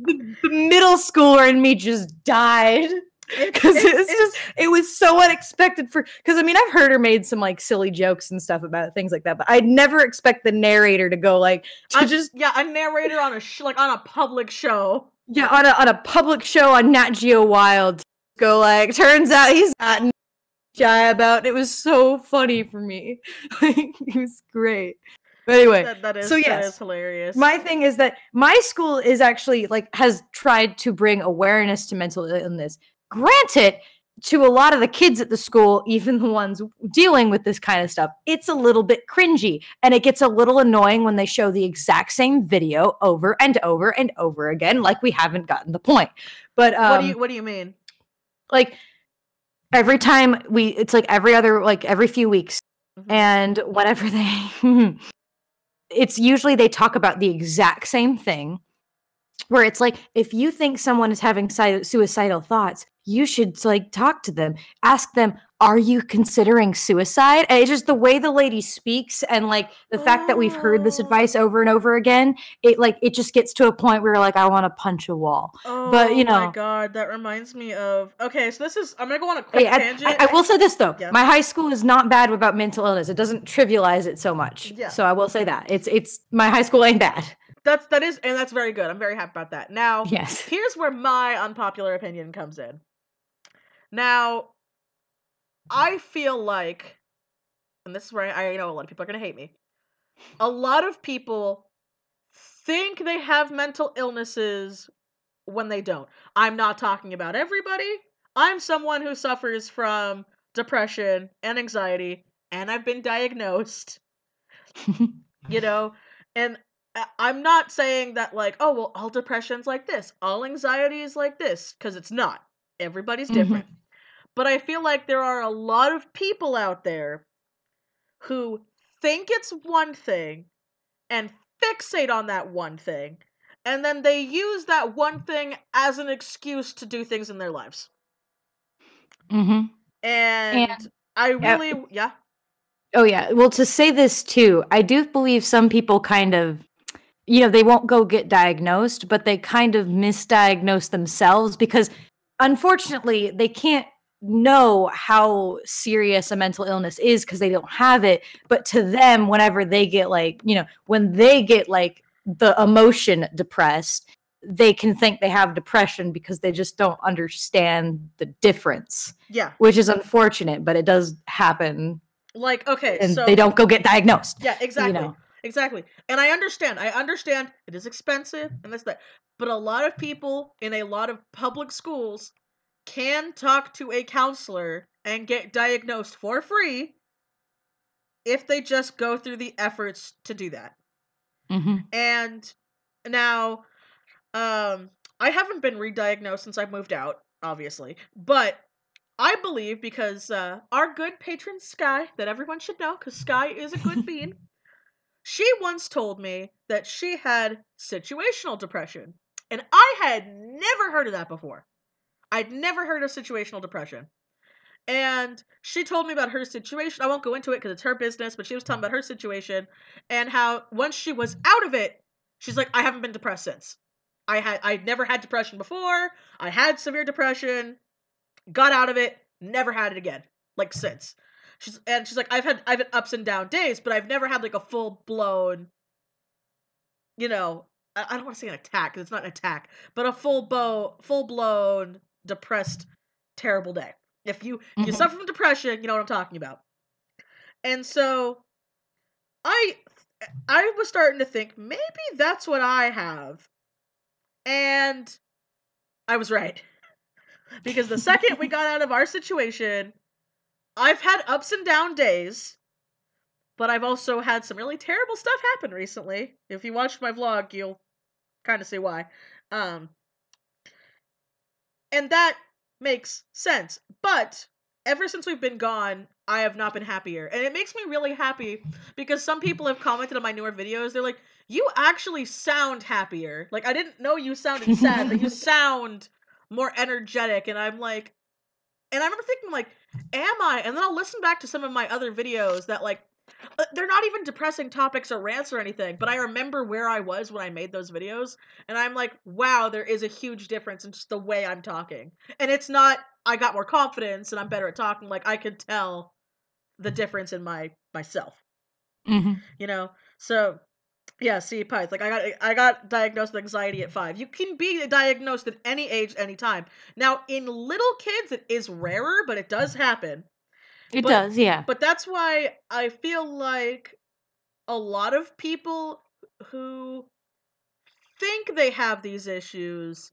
the middle schooler in me just died because it was so unexpected because I mean I've heard her made some like silly jokes and stuff about things like that, but I'd never expect the narrator to go like a narrator on on a public show. Yeah, on a public show on Nat Geo Wild to go like, turns out he's not shy about. It was so funny for me. Like, it was great. But anyway, that is hilarious. My thing is that my school is actually like has tried to bring awareness to mental illness. Granted, to a lot of the kids at the school, even the ones dealing with this kind of stuff, it's a little bit cringy, and it gets a little annoying when they show the exact same video over and over and over again, like we haven't gotten the point. But what do you mean? Like every time it's like every few weeks, and whenever they. It's usually they talk about the exact same thing, where it's like, if you think someone is having suicidal thoughts, you should like talk to them, ask them, are you considering suicide? And it's just the way the lady speaks, and like the fact that we've heard this advice over and over again, it just gets to a point where you're like, I want to punch a wall. But you know, oh my god, that reminds me of so I'm gonna go on a quick tangent. I will say this though, my high school is not bad about mental illness. It doesn't trivialize it so much. Yeah. So I will say that it's my high school ain't bad. That's very good. I'm very happy about that. Now, here's where my unpopular opinion comes in. Now, I feel like, and this is where I know a lot of people are going to hate me, a lot of people think they have mental illnesses when they don't. I'm not talking about everybody. I'm someone who suffers from depression and anxiety, and I've been diagnosed, you know, and I'm not saying that like, oh, well, all depression's like this, all anxiety is like this, because it's not. Everybody's different. But I feel like there are a lot of people out there who think it's one thing and fixate on that one thing, and then they use that one thing as an excuse to do things in their lives. And I really, Oh, yeah. Well, to say this too, I do believe some people kind of, you know, they won't go get diagnosed, but they kind of misdiagnose themselves because unfortunately they can't know how serious a mental illness is because they don't have it. But to them, whenever they get like, you know, when they get like the emotion depressed, they can think they have depression because they just don't understand the difference. Yeah. Which is unfortunate, but it does happen. Like, okay, And so they don't go get diagnosed. yeah, exactly. You know? Exactly. And I understand it is expensive and that's that. But a lot of people in a lot of public schools can talk to a counselor and get diagnosed for free if they just go through the efforts to do that. And now, I haven't been re-diagnosed since I moved out, obviously, but I believe because our good patron Sky, that everyone should know, because Sky is a good bean, she once told me that she had situational depression, and I had never heard of that before. I'd never heard of situational depression. And she told me about her situation. I won't go into it because it's her business, but she was talking about her situation and how once she was out of it, she's like, I haven't been depressed since. I'd never had depression before. I had severe depression, got out of it, never had it again, like since. She's like, I've had ups and down days, but I've never had like a full blown, you know, I don't want to say an attack because it's not an attack, but a full blown depressed, terrible day. If you suffer from depression, you know what I'm talking about. And so I was starting to think maybe that's what I have. And I was right. Because the second we got out of our situation, I've had ups and down days, but I've also had some really terrible stuff happen recently. If you watched my vlog, you'll kind of see why. And that makes sense. But ever since we've been gone, I have not been happier. And it makes me really happy because some people have commented on my newer videos. They're like, you actually sound happier. Like, I didn't know you sounded sad, but you sound more energetic. And I'm like, and I remember thinking, like, am I? And then I'll listen back to some of my other videos that, like, they're not even depressing topics or rants or anything, but I remember where I was when I made those videos, and I'm like, wow, there is a huge difference in just the way I'm talking. And it's not, I got more confidence and I'm better at talking, like, I could tell the difference in myself. You know? So, yeah, see, Pies, like, I got diagnosed with anxiety at 5. You can be diagnosed at any age, anytime. Now, in little kids, it is rarer, but it does happen. It does, yeah. But that's why I feel like a lot of people who think they have these issues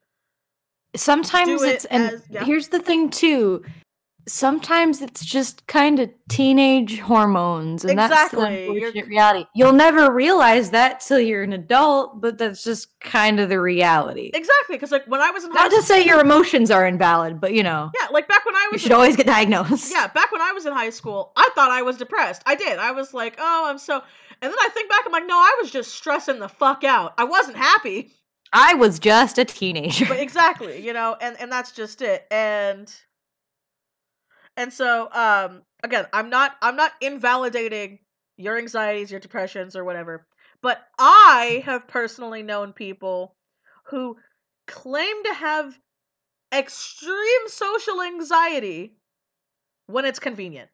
sometimes it's here's the thing too. Sometimes it's just kind of teenage hormones, and that's the unfortunate reality. You'll never realize that till you're an adult, but that's just kind of the reality. Exactly, because like when I was in high school, not to say your emotions are invalid, but you know. Yeah, like back when I was you should always get diagnosed. Yeah, back when I was in high school, I thought I was depressed. I did. I was like, oh, I'm so... And then I think back, I'm like, no, I was just stressing the fuck out. I wasn't happy. I was just a teenager. But exactly, you know, and that's just it. And so, again, I'm not invalidating your anxieties, your depressions, or whatever. But I have personally known people who claim to have extreme social anxiety when it's convenient.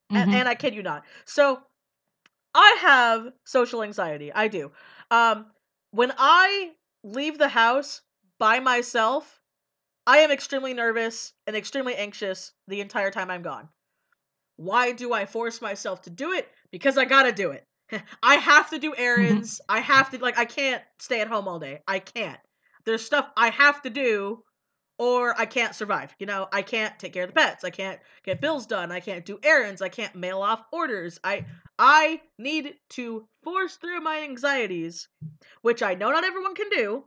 And I kid you not. So, I have social anxiety. I do. When I leave the house by myself, I am extremely nervous and extremely anxious the entire time I'm gone. Why do I force myself to do it? Because I gotta do it. I have to do errands. I have to, like, I can't stay at home all day. I can't. There's stuff I have to do or I can't survive. You know, I can't take care of the pets. I can't get bills done. I can't do errands. I can't mail off orders. I need to force through my anxieties, which I know not everyone can do.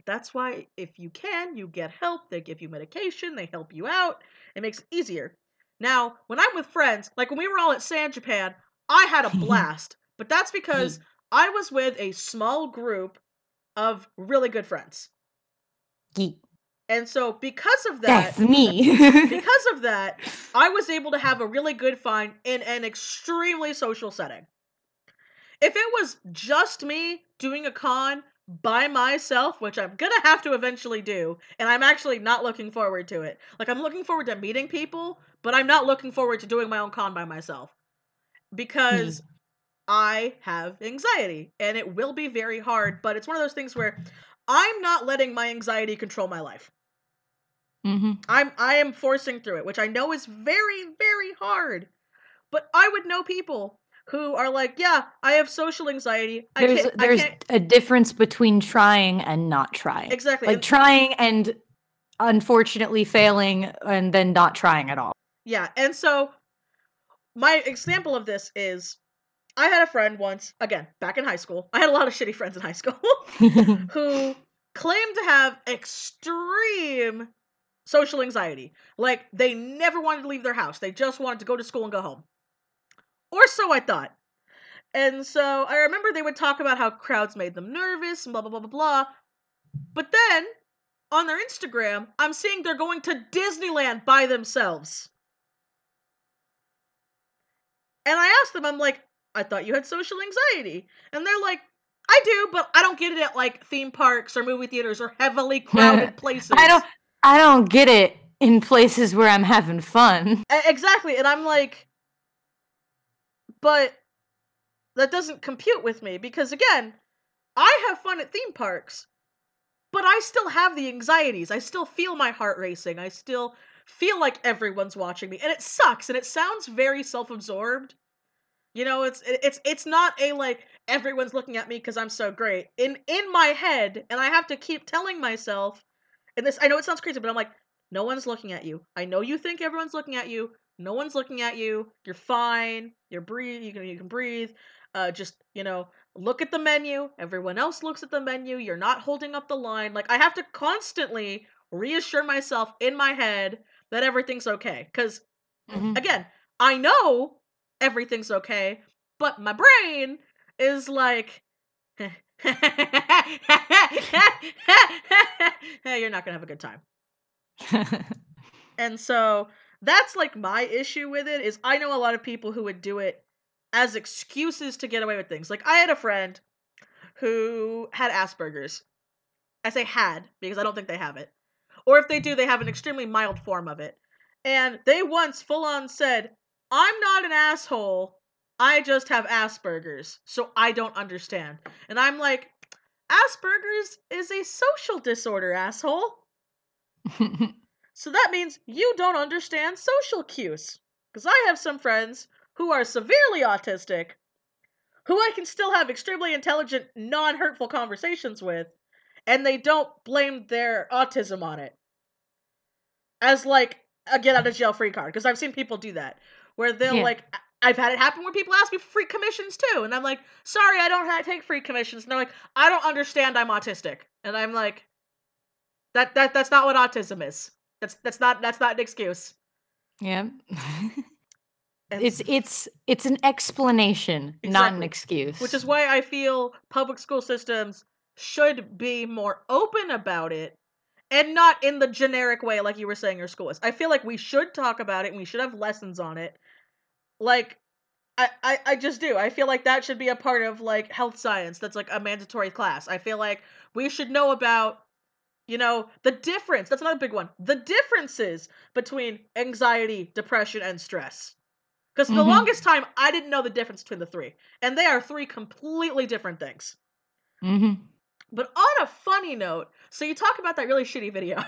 That's why if you can, you get help. They give you medication. They help you out. It makes it easier. Now, when I'm with friends, like when we were all at San Japan, I had a blast. But that's because I was with a small group of really good friends. And so because of that... That's me. because of that, I was able to have a really good fun in an extremely social setting. If it was just me doing a con by myself, which I'm gonna have to eventually do, and I'm actually not looking forward to it. Like, I'm looking forward to meeting people, but I'm not looking forward to doing my own con by myself. Because I have anxiety, and it will be very hard, but it's one of those things where I'm not letting my anxiety control my life. I am forcing through it, which I know is very, very hard. But I would know people who are like, yeah, I have social anxiety. There's I can't a difference between trying and not trying. exactly. Like trying and unfortunately failing and then not trying at all. Yeah, and so my example of this is I had a friend once, again, back in high school. I had a lot of shitty friends in high school who claimed to have extreme social anxiety. Like, they never wanted to leave their house. They just wanted to go to school and go home. Or so I thought. And so I remember they would talk about how crowds made them nervous and blah, blah, blah, blah, blah. But then, on their Instagram, I'm seeing they're going to Disneyland by themselves. And I asked them, I'm like, I thought you had social anxiety. And they're like, I do, but I don't get it at like theme parks or movie theaters or heavily crowded places. I don't get it in places where I'm having fun. Exactly. And I'm like, but that doesn't compute with me because again, I have fun at theme parks, but I still have the anxieties. I still feel my heart racing. I still feel like everyone's watching me. And it sucks and it sounds very self-absorbed. You know, it's not a like everyone's looking at me because I'm so great. In my head, and I have to keep telling myself, and this I know it sounds crazy, but I'm like, no one's looking at you. I know you think everyone's looking at you. No one's looking at you. You're fine. You're breathe. You can breathe. Just look at the menu. Everyone else looks at the menu. You're not holding up the line. Like I have to constantly reassure myself in my head that everything's okay. Because again, I know everything's okay, but my brain is like, hey, you're not gonna have a good time. And so that's like my issue with it is I know a lot of people who would do it as excuses to get away with things. Like I had a friend who had Asperger's. I say had because I don't think they have it. Or if they do, they have an extremely mild form of it. And they once full on said, I'm not an asshole. I just have Asperger's, so I don't understand. And I'm like, Asperger's is a social disorder, asshole. So that means you don't understand social cues. Because I have some friends who are severely autistic, who I can still have extremely intelligent, non-hurtful conversations with, and they don't blame their autism on it. As like a get out of jail free card. Because I've seen people do that. Where they'll like, I've had it happen where people ask me for free commissions too. And I'm like, sorry, I don't take free commissions. And they're like, I don't understand, I'm autistic. And I'm like, that's not what autism is. That's not an excuse. Yeah. It's an explanation, not an excuse. Which is why I feel public school systems should be more open about it and not in the generic way like you were saying your school is. I feel like we should talk about it and we should have lessons on it. Like I just do. I feel like that should be a part of like health science. That's like a mandatory class. I feel like we should know about the difference. That's another big one. The differences between anxiety, depression, and stress. Because for the longest time, I didn't know the difference between the three. And they are three completely different things. But on a funny note, so you talk about that really shitty video.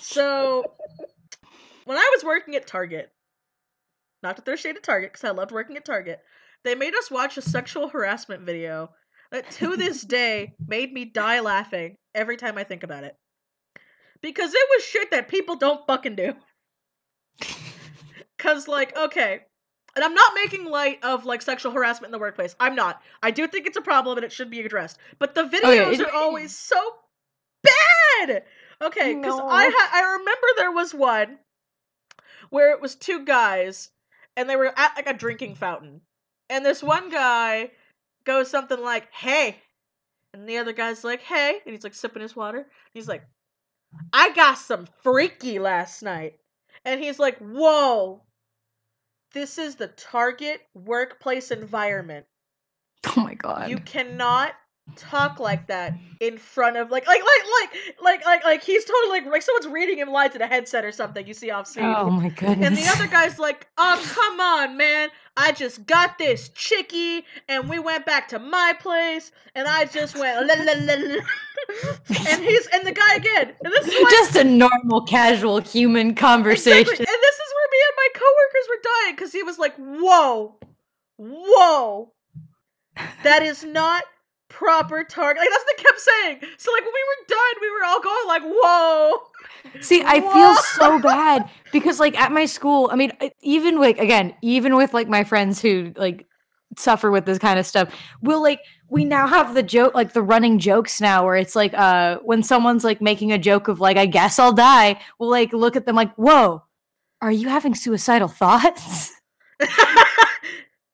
So, when I was working at Target, not that they're shade at Target, because I loved working at Target, they made us watch a sexual harassment video that to this day made me die laughing every time I think about it. Because it was shit that people don't fucking do. Because, like, okay, and I'm not making light of, like, sexual harassment in the workplace. I'm not. I do think it's a problem and it should be addressed. But the videos are always so bad! Okay, because I remember there was one where it was two guys, and they were at, like, a drinking fountain. And this one guy goes something like, hey. And the other guy's like, hey. And he's, like, sipping his water. He's like, I got some freaky last night. And he's like, whoa. This is the Target workplace environment. Oh my god. You cannot talk like that in front of like he's totally like someone's reading him lines in a headset or something you see off scene. Oh my And the goodness. other guy's like, "Oh, come on, man. I just got this chickie and we went back to my place and I just went la, la, la, la." And the guy again. And this is why Just a normal, casual human conversation. exactly. And this is where me and my coworkers were dying cuz he was like, "Whoa. Whoa. That is not proper target." Like that's what they kept saying. So like when we were done, we were all going like, "Whoa." See, I feel so bad because like at my school, I mean, even like again, even with like my friends who like suffer with this kind of stuff, we now have the joke, like the running jokes now where it's like when someone's like making a joke of like, I guess I'll die, we'll like look at them like, whoa, are you having suicidal thoughts?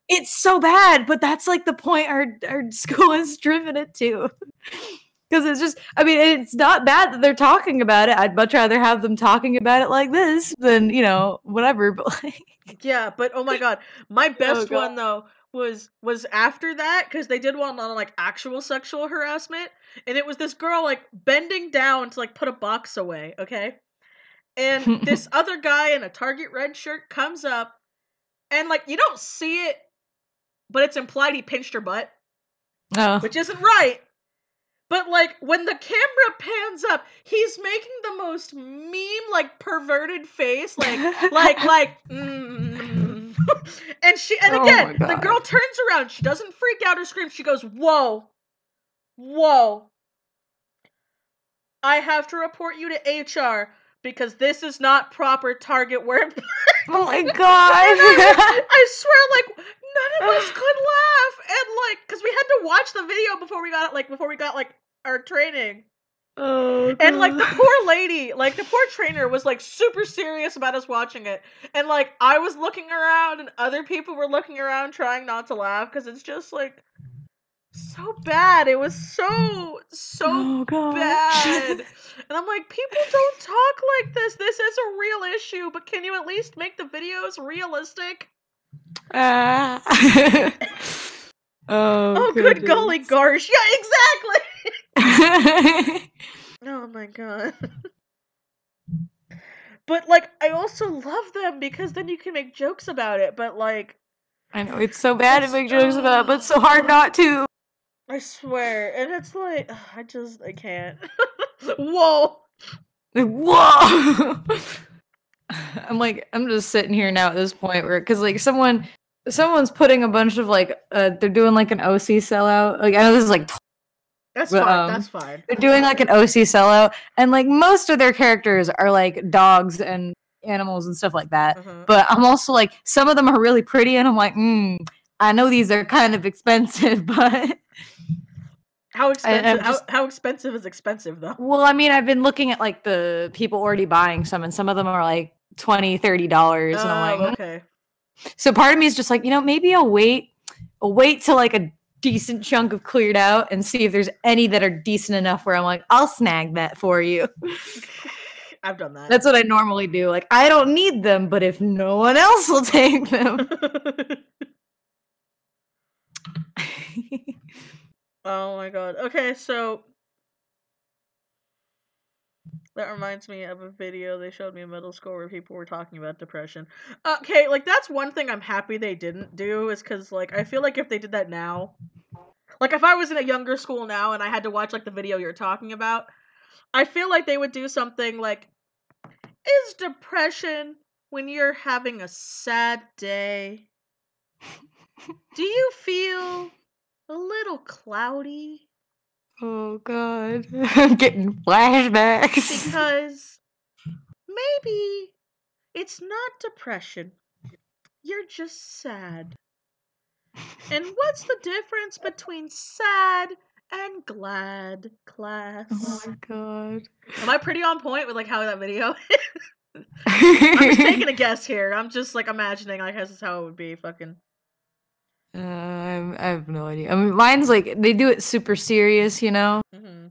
It's so bad, but that's like the point our school has driven it to. Because it's just, I mean, it's not bad that they're talking about it. I'd much rather have them talking about it like this than, you know, whatever. But like, yeah, but oh my god, my best one though was after that because they did one on like actual sexual harassment, and it was this girl like bending down to like put a box away, okay, and this other guy in a Target red shirt comes up, and like you don't see it, but it's implied he pinched her butt, which isn't right. But like when the camera pans up, he's making the most meme like perverted face, and again the girl turns around, she doesn't freak out or scream, she goes, "Whoa, whoa! I have to report you to HR because this is not proper Target wear." Oh my god! I swear, like none of us could laugh, and like because we had to watch the video before we got our training. Oh, and like the poor lady, like the poor trainer was like super serious about us watching it, and like I was looking around and other people were looking around trying not to laugh because it's just like so bad. It was so bad. And I'm like, people don't talk like this. This is a real issue, but can you at least make the videos realistic? Oh good golly gosh. Yeah, exactly. Oh my god. But like I also love them because then you can make jokes about it, but like I know it's so bad to make jokes about it, but it's so hard not to. I swear. And it's like I can't. Whoa. Whoa. I'm just sitting here now at this point where because like someone's putting a bunch of like they're doing like an OC sellout. Like I know this is like that's fine. That's fine. They're doing like an OC sellout, and like most of their characters are like dogs and animals and stuff like that. Mm-hmm. But I'm also like some of them are really pretty, and I'm like, I know these are kind of expensive, but how expensive? How expensive is expensive though? Well, I mean, I've been looking at like the people already buying some, and some of them are like $20-$30, and I'm like, okay. So part of me is just like, you know, maybe I'll wait till like a decent chunk of cleared out and see if there's any that are decent enough where I'm like, I'll snag that for you. I've done that. That's what I normally do. Like, I don't need them, but if no one else will take them. Oh my god. Okay, so that reminds me of a video they showed me in middle school where people were talking about depression. Okay, like that's one thing I'm happy they didn't do is because like I feel like if they did that now, like if I was in a younger school now and I had to watch like the video you're talking about, I feel like they would do something like, is depression when you're having a sad day? Do you feel a little cloudy? Oh god, I'm getting flashbacks. Because maybe it's not depression. You're just sad. And what's the difference between sad and glad, class? Oh my god. Am I pretty on point with like how that video is? I'm just taking a guess here. I'm just like imagining like this is how it would be fucking. I have no idea. I mean, mine's like they do it super serious, you know. Mm-hmm.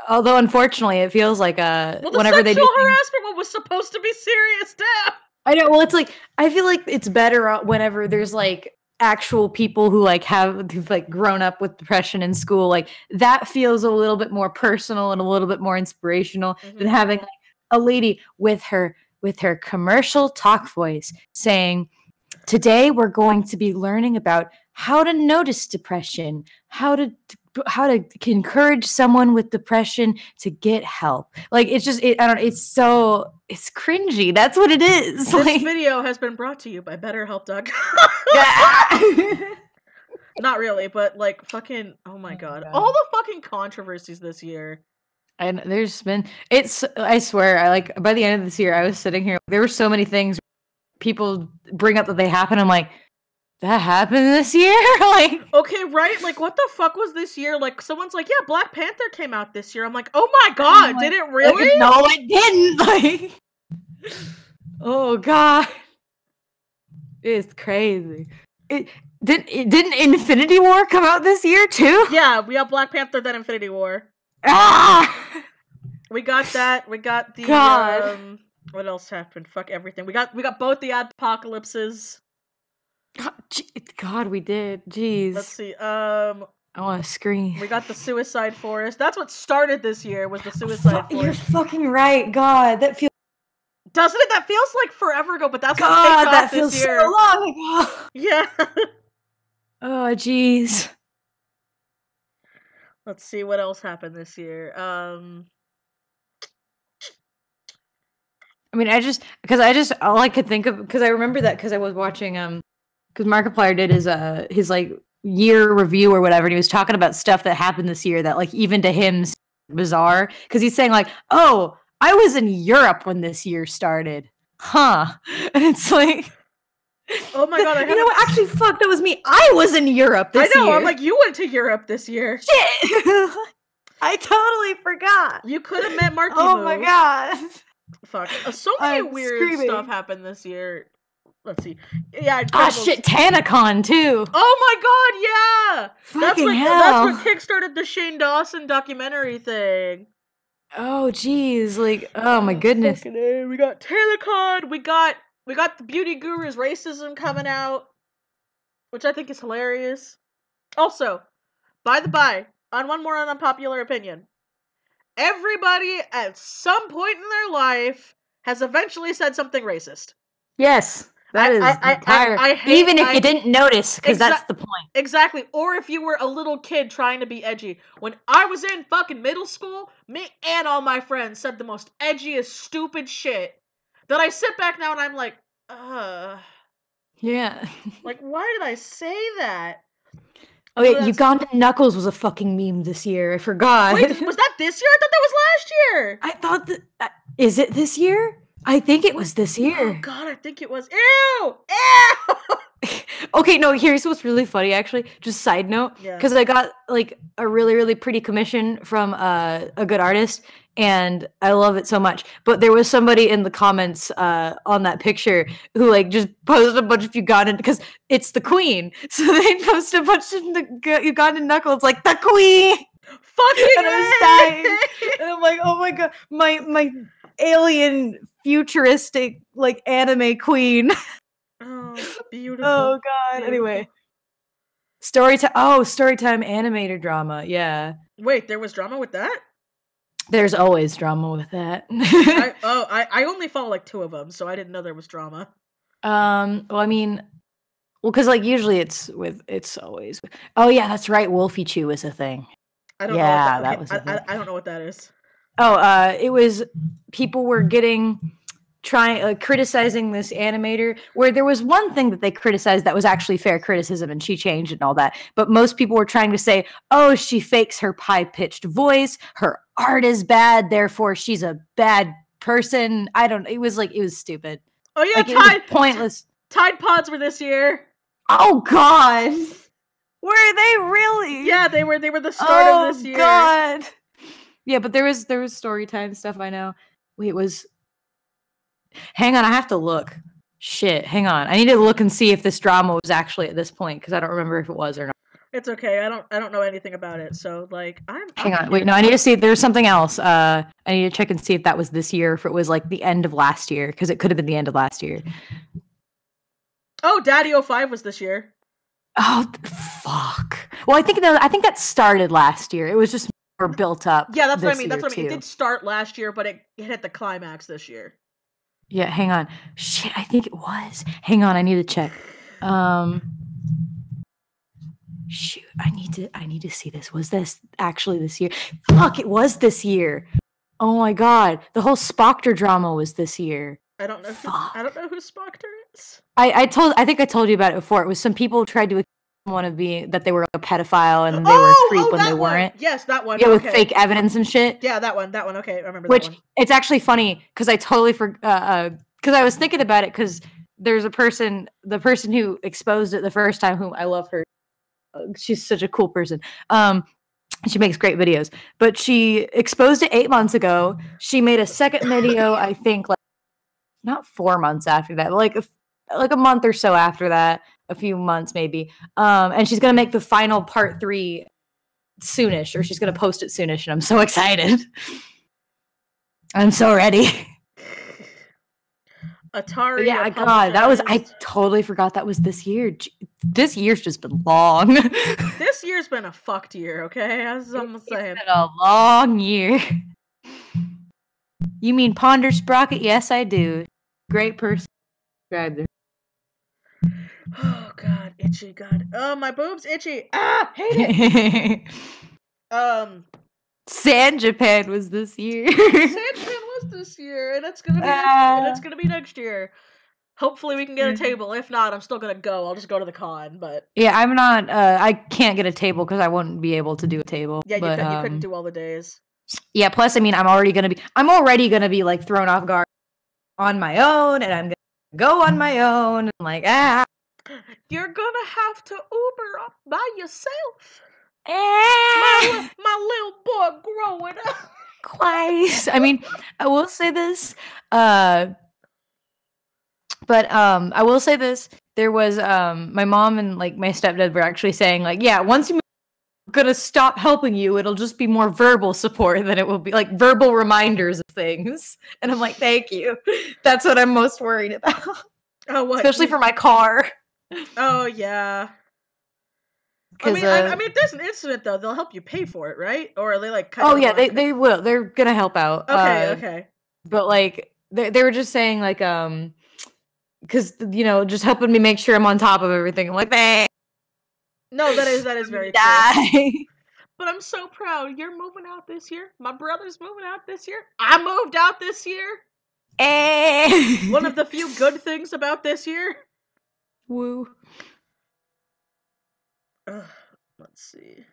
Although unfortunately, it feels like whenever they do sexual harassment one was supposed to be serious, damn. I know. Well, it's like I feel like it's better whenever there's like actual people who've like grown up with depression in school, like that feels a little bit more personal and a little bit more inspirational than having like a lady with her commercial talk voice saying, today we're going to be learning about how to notice depression, how to encourage someone with depression to get help. Like it's just I don't know, it's cringy. That's what it is. This video has been brought to you by BetterHelp.com. Not really, but like fucking oh my god. All the fucking controversies this year. And there's been I swear, by the end of this year I was sitting here, there were so many things people bring up that they happen. I'm like, that happened this year? Like, okay, right? Like, what the fuck was this year? Like, someone's like, yeah, Black Panther came out this year. I'm like, oh my god, did it really? Like, no, it didn't. Like, oh god, it's crazy. Didn't Infinity War come out this year too? Yeah, we got Black Panther, then Infinity War. We got that. We got the God. What else happened? Fuck everything. We got both the apocalypses. God, we did. Jeez. Let's see. I want to scream. We got the Suicide Forest. That's what started this year. Was the Suicide Forest? You're fucking right. God, that feels. Doesn't it? That feels like forever ago, but that's God, what kicked off that this feels year. so long ago. Yeah. Oh, jeez. Let's see what else happened this year. I mean, all I could think of, because I remember that because I was watching because Markiplier did his like year review or whatever, and he was talking about stuff that happened this year that like even to him bizarre, because he's saying like, oh, I was in Europe when this year started, huh? And it's like, oh my god, you know what? Actually, fuck, that was me. I was in Europe this year. I know. I'm like, you went to Europe this year. Shit, I totally forgot. You could have met Marky Oh Moo. my god. Fuck. So many weird stuff happened this year. Let's see. Yeah. Shit, TanaCon too. Oh my god, yeah. Fucking hell. That's what kickstarted the Shane Dawson documentary thing. Oh jeez, like, oh my goodness. We got TanaCon. We got the Beauty Guru's racism coming out, which I think is hilarious. Also, by the by, on one more unpopular opinion. Everybody at some point in their life has eventually said something racist. Yes, that is entire. Even if you didn't notice, because that's the point. Exactly. Or if you were a little kid trying to be edgy. When I was in fucking middle school, me and all my friends said the most edgiest, stupid shit that I sit back now and I'm like, yeah. Like, why did I say that? Oh yeah, Ugandan Knuckles was a fucking meme this year. I forgot. Wait, was that this year? I thought that was last year. I thought that. Is it this year? I think it was this year. Oh god, I think it was. Ew! Ew! Okay, no, here's what's really funny, actually. Just side note, because I got like a really, really pretty commission from a good artist, and I love it so much. But there was somebody in the comments on that picture who like just posted a bunch of Ugandan, because it's the Queen, so they posted a bunch of Ugandan Knuckles like the Queen. Fucking and I was dying, and I'm like, oh my god, my alien futuristic like anime queen. Oh, beautiful. Oh god. Beautiful. Anyway, storytime animated drama. Yeah. Wait, there was drama with that? There's always drama with that. I only follow like 2 of them, so I didn't know there was drama. Well, I mean, because like usually it's always. Oh yeah, that's right. Wolfie Chew is a thing. I don't know. That was. I don't know what that is. Oh, it was people were criticizing this animator, where there was one thing that they criticized that was actually fair criticism, and she changed it and all that. But most people were trying to say, oh, she fakes her high-pitched voice, her art is bad, therefore she's a bad person. It was stupid. Oh yeah, like, it was pointless. Tide Pods were this year. Oh god. Were they really? Yeah, they were the start of this year. Oh god. Yeah, but there was storytime stuff, I know. Wait, hang on, I have to look. Shit, hang on. I need to look and see if this drama was actually at this point, because I don't remember if it was or not. It's okay. I don't know anything about it, so like hang on. Wait, no, I need to see if there's something else. I need to check and see if that was this year, if it was like the end of last year, because it could have been the end of last year. Oh, Daddy 05 was this year. Oh, fuck. Well, I think that started last year. It was just more built up Yeah, that's what I this mean. year That's what I mean. It too. did start last year, but it hit the climax this year. Yeah, hang on. Shit, I think it was. Hang on, I need to check. Shoot, I need to see this. Was this actually this year? Fuck, it was this year. Oh my god, the whole Spoctor drama was this year. I don't know Fuck. who Spoctor is. I think I told you about it before. It was some people tried to accuse one of being that they were a pedophile and they were a creep when they That one. weren't. Yes, that one. Yeah, with Okay. fake evidence and shit. Yeah, that one. Okay, I remember Which that one. it's actually funny because I totally forgot because I was thinking about it because there's the person who exposed it the first time, whom I love her. She's such a cool person. She makes great videos, but she exposed it 8 months ago. She made a second video, I think, like not 4 months after that, like a month or so after that, a few months maybe. And she's gonna make the final part 3 soonish, or she's gonna post it soonish, and I'm so excited. I'm so ready. Atari. Yeah, God, I totally forgot that was this year. This year's just been long. This year's been a fucked year, okay? As I'm saying. It's been a long year. You mean Ponder Sprocket? Yes, I do. Great person. Oh god, itchy, god. Oh, my boob's itchy. Ah, hate it. San Japan was this year. San Japan was this year, and it's gonna be next year. Hopefully we can get a table. If not, I'm still gonna go. I'll just go to the con, but yeah, I'm not I can't get a table because I wouldn't be able to do a table. Yeah, but, you couldn't do all the days. Yeah, plus I mean I'm already gonna be like thrown off guard on my own, and I'm gonna go on my own and like you're gonna have to Uber up by yourself. My little boy growing up. Quite. I mean, I will say this, but I will say this. There was my mom and like my stepdad were actually saying like, yeah, once you're gonna stop helping you, it'll just be more verbal support than it will be like verbal reminders of things. And I'm like, thank you. That's what I'm most worried about. Oh, what? Especially for my car. Oh yeah. I mean, if there's an incident though, they'll help you pay for it, right? Or are they like? Oh yeah, they will. They're gonna help out. Okay. But like they were just saying like because just helping me make sure I'm on top of everything. I'm like, hey. No, that is very true. But I'm so proud. You're moving out this year. My brother's moving out this year. I moved out this year. One of the few good things about this year. Woo. Let's see.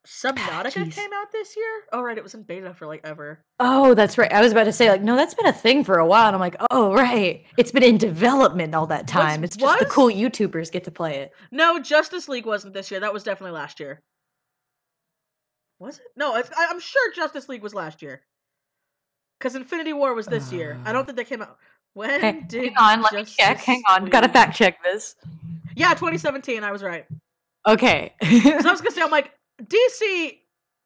Subnautica came out this year? Oh, right. It was in beta for like ever. Oh, that's right. I was about to say like, no, that's been a thing for a while. And I'm like, oh, right. It's been in development all that time. It's just the cool YouTubers get to play it. No, Justice League wasn't this year. That was definitely last year. Was it? No, I'm sure Justice League was last year. Because Infinity War was this year. I don't think they came out. When did? Hang on, let me check. Hang on, gotta fact check this. Yeah, 2017. I was right. Okay. So I was gonna say, I'm like, DC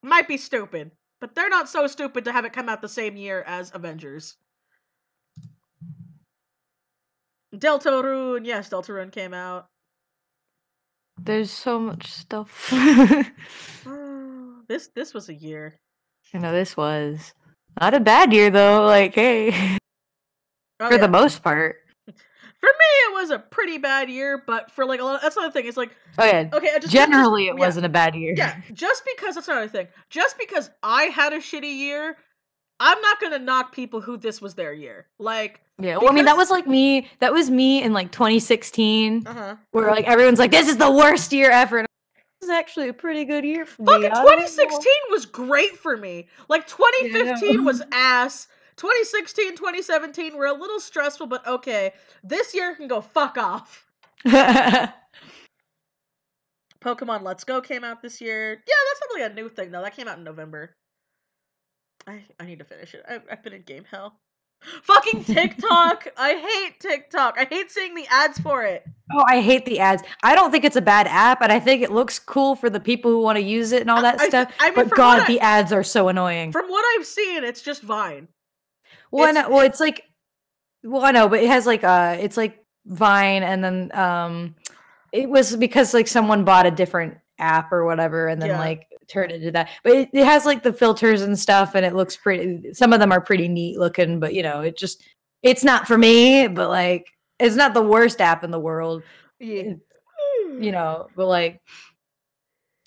might be stupid, but they're not so stupid to have it come out the same year as Avengers. Deltarune, yes, Deltarune came out. There's so much stuff. This was a year. This was not a bad year though. Like, hey, for the most part. For me, it was a pretty bad year, but for like a lot, that's another thing. It's like, oh yeah, okay. Generally, it wasn't a bad year. Yeah, just because that's another thing. Just because I had a shitty year, I'm not gonna knock people who this was their year. Like, yeah, well, I mean, that was like me. That was me in like 2016, where like everyone's like, "This is the worst year ever." And this is actually a pretty good year for me. Fucking 2016 was great for me. Like 2015 was ass. 2016, 2017 were a little stressful, but okay. This year can go fuck off. Pokemon Let's Go came out this year. Yeah, that's not really a new thing, though. That came out in November. I need to finish it. I've been in game hell. Fucking TikTok! I hate TikTok. I hate seeing the ads for it. Oh, I hate the ads. I don't think it's a bad app, and I think it looks cool for the people who want to use it and all that stuff. I mean, but God, the ads are so annoying. From what I've seen, it's just Vine. Well, it's like, well, I know, but it has like, it's like Vine, and then It was because like someone bought a different app or whatever and then like turned it into that. But it has like the filters and stuff and it looks pretty. Some of them are pretty neat looking, but it's not for me, but like it's not the worst app in the world. Yeah. But like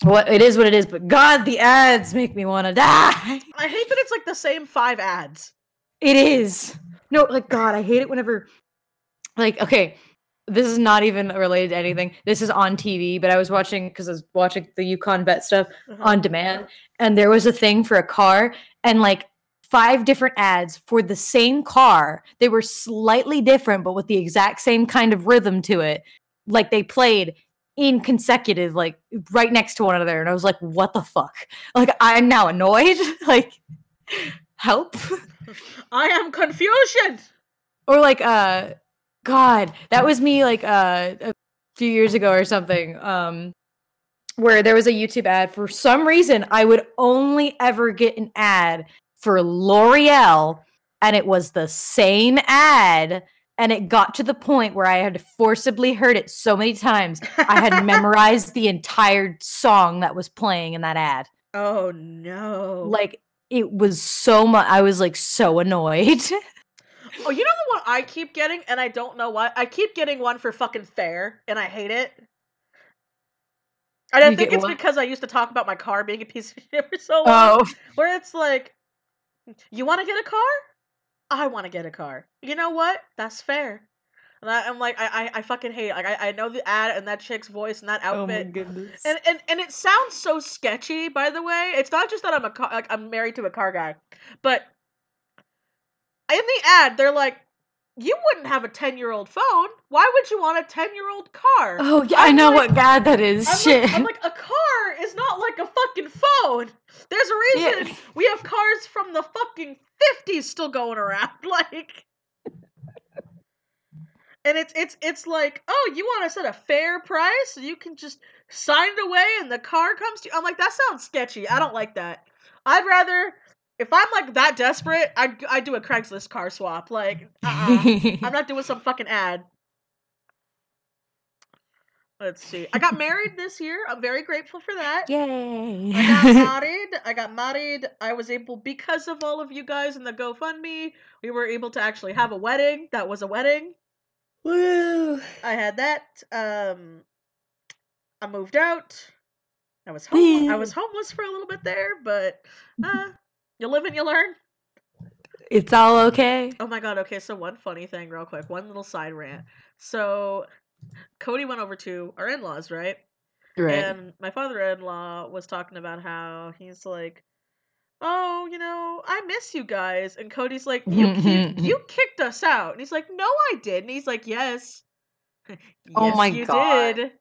what it is what it is, but God, the ads make me want to die. I hate that it's like the same 5 ads. It is. No, like God, I hate it whenever like okay, this is not even related to anything. This is on TV, but I was watching because I was watching the Yukon Vet stuff on demand, and there was a thing for a car, and like 5 different ads for the same car. They were slightly different, but with the exact same kind of rhythm to it. Like they played in consecutive, like right next to one another, and I was like, "What the fuck?" Like I'm now annoyed. Like, help! I am confusion. Or like, God, that was me like a few years ago or something. Where there was a YouTube ad. For some reason, I would only ever get an ad for L'Oreal, and it was the same ad. And it got to the point where I had forcibly heard it so many times, I had memorized the entire song that was playing in that ad. Oh no! Like it was so much. I was like so annoyed. Oh, you know the one I keep getting, and I don't know why. I keep getting one for fucking Fair, and I hate it. And I think it's because I used to talk about my car being a piece of shit for so long. Where it's like, you want to get a car? I want to get a car. You know what? That's fair. And I'm like, I fucking hate it. Like, I know the ad and that chick's voice and that outfit. Oh my goodness. And it sounds so sketchy, by the way. It's not just that I'm married to a car guy. But in the ad, they're like, you wouldn't have a 10-year-old phone. Why would you want a 10-year-old car? Oh, yeah, I know what ad that is. Shit. I'm like, a car is not like a fucking phone. There's a reason we have cars from the fucking 50s still going around. Like, and it's like, oh, you want to set a fair price so you can just sign it away and the car comes to you. I'm like, that sounds sketchy. I don't like that. I'd rather, if I'm like that desperate, I'd do a Craigslist car swap. Like, I'm not doing some fucking ad. Let's see. I got married this year. I'm very grateful for that. Yay. I got married. I was able, because of all of you guys in the GoFundMe, we were able to actually have a wedding. That was a wedding. Woo. I had that. I moved out. I was homeless for a little bit there, but you live and you learn. It's all okay. Oh my god, okay, so one funny thing real quick. One little side rant. So Cody went over to our in-laws, right? Right. And my father-in-law was talking about how he's like, oh, I miss you guys. And Cody's like, you kicked us out. And he's like, no, I did. And he's like, yes. Yes, oh my God. Did.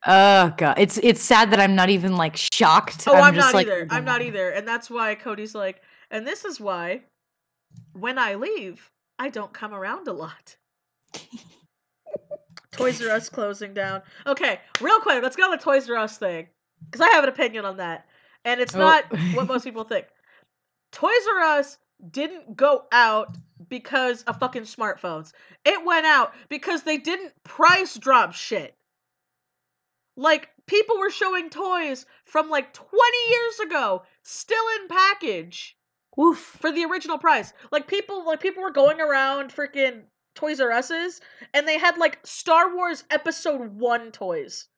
Oh God. It's sad that I'm not even like shocked. Oh, I'm just not like, either. I'm not either. And that's why Cody's like, and this is why when I leave, I don't come around a lot. Toys R Us closing down. Okay, real quick, let's go on the Toys R Us thing. Because I have an opinion on that. And it's not what most people think. Toys R Us didn't go out because of fucking smartphones. It went out because they didn't price drop shit. Like, people were showing toys from like 20 years ago, still in package. Woof. For the original price. Like people were going around freaking Toys R Us's, and they had like Star Wars Episode 1 toys.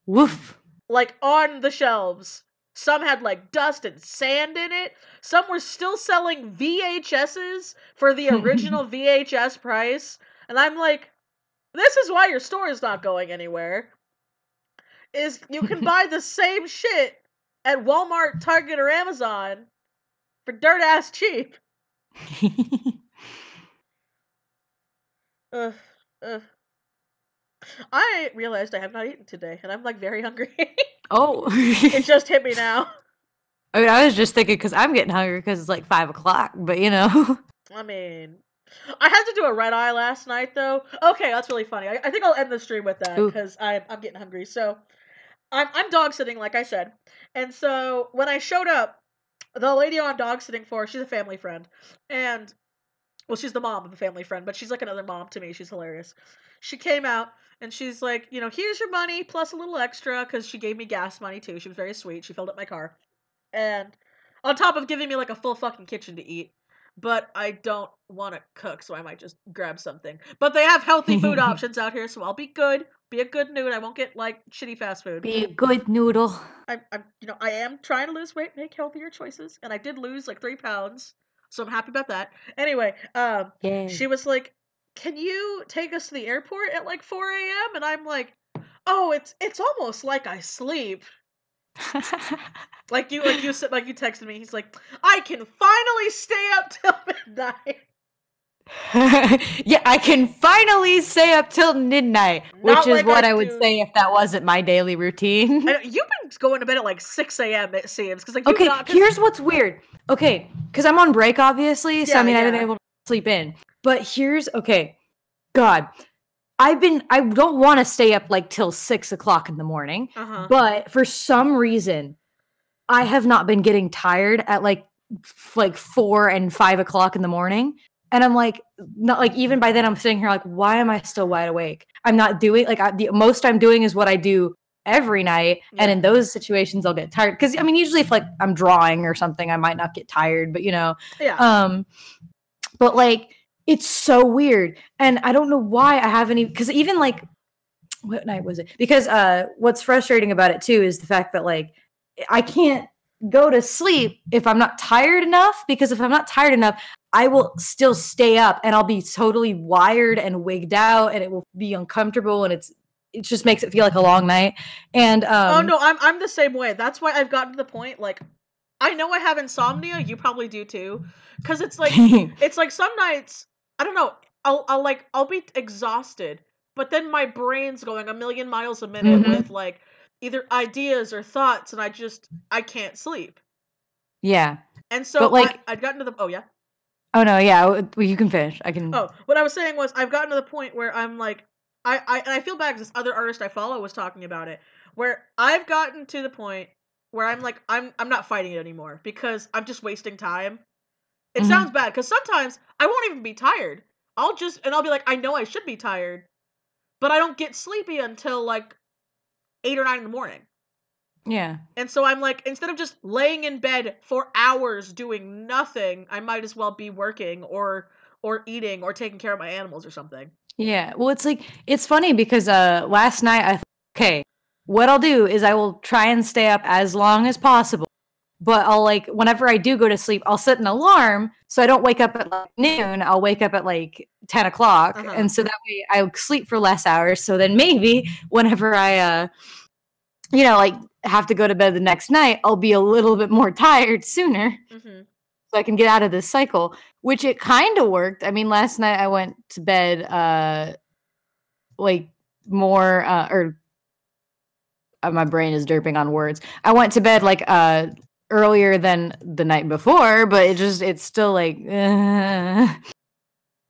Woof. Like on the shelves. Some had like dust and sand in it. Some were still selling VHSs for the original VHS price. And I'm like, this is why your store is not going anywhere. Is you can buy the same shit at Walmart, Target, or Amazon for dirt ass cheap. I realized I have not eaten today, and I'm like very hungry. Oh. It just hit me now. I mean, I was just thinking because I'm getting hungry because it's like 5 o'clock, but I mean, I had to do a red eye last night though. Okay, that's really funny. I think I'll end the stream with that because I'm getting hungry. So I'm dog sitting, like I said, and so when I showed up, the lady I'm dog sitting for, she's a family friend, and Well, she's the mom of a family friend, but she's like another mom to me. She's hilarious. She came out and she's like, here's your money plus a little extra because she gave me gas money too. She was very sweet. She filled up my car. And on top of giving me like a full fucking kitchen to eat. But I don't want to cook, so I might just grab something. But they have healthy food options out here, so I'll be good. Be a good nude. I won't get like shitty fast food. Be a good noodle. I am trying to lose weight, make healthier choices, and I did lose like 3 pounds, so I'm happy about that. Anyway, Yay. she was like, "Can you take us to the airport at like 4 a.m.?" And I'm like, "Oh, it's almost like I sleep." Like you texted me. He's like, "I can finally stay up till midnight." Yeah, I can finally stay up till midnight, which is what I would say if that wasn't my daily routine. You've been going to bed at like 6 a.m. it seems, because like okay, here's what's weird. Okay, because I'm on break, obviously, so I mean I've been able to sleep in. But here's God, I don't want to stay up like till 6 o'clock in the morning, but for some reason, I have not been getting tired at like 4 and 5 o'clock in the morning. And I'm like, not like even by then I'm sitting here like, why am I still wide awake? I'm not doing like the most I'm doing is what I do every night. Yeah. And in those situations, I'll get tired. Because I mean, usually if like I'm drawing or something, I might not get tired, but yeah. But like it's so weird. And I don't know why I haven't even, because even like, what night was it? Because what's frustrating about it too is the fact that like I can't go to sleep if I'm not tired enough, because if I'm not tired enough, I will still stay up and I'll be totally wired and wigged out and it will be uncomfortable and it just makes it feel like a long night. And oh no, I'm the same way. That's why I've gotten to the point like I know I have insomnia, you probably do too, cuz it's like some nights I don't know, I'll be exhausted, but then my brain's going a million miles a minute with like either ideas or thoughts and I can't sleep. Yeah. And so like I'd gotten to the oh yeah. Oh no, yeah, well, you can finish. I can. Oh, what I was saying was I've gotten to the point where I'm like, I feel bad because this other artist I follow was talking about it, where I've gotten to the point where I'm like, I'm not fighting it anymore because I'm just wasting time. It sounds bad because sometimes I won't even be tired. I'll be like, I know I should be tired, but I don't get sleepy until like 8 or 9 in the morning. Yeah. And so I'm like, instead of just laying in bed for hours doing nothing, I might as well be working or eating or taking care of my animals or something. Yeah. Well, it's funny because last night I thought, okay, what I'll do is I will try and stay up as long as possible. But I'll like whenever I do go to sleep, I'll set an alarm so I don't wake up at like noon. I'll wake up at like 10 o'clock. And so that way I'll sleep for less hours. So then maybe whenever I like have to go to bed the next night, I'll be a little bit more tired sooner. So I can get out of this cycle, which it kind of worked. I mean, last night I went to bed like more my brain is derping on words. I went to bed like earlier than the night before, but it's still like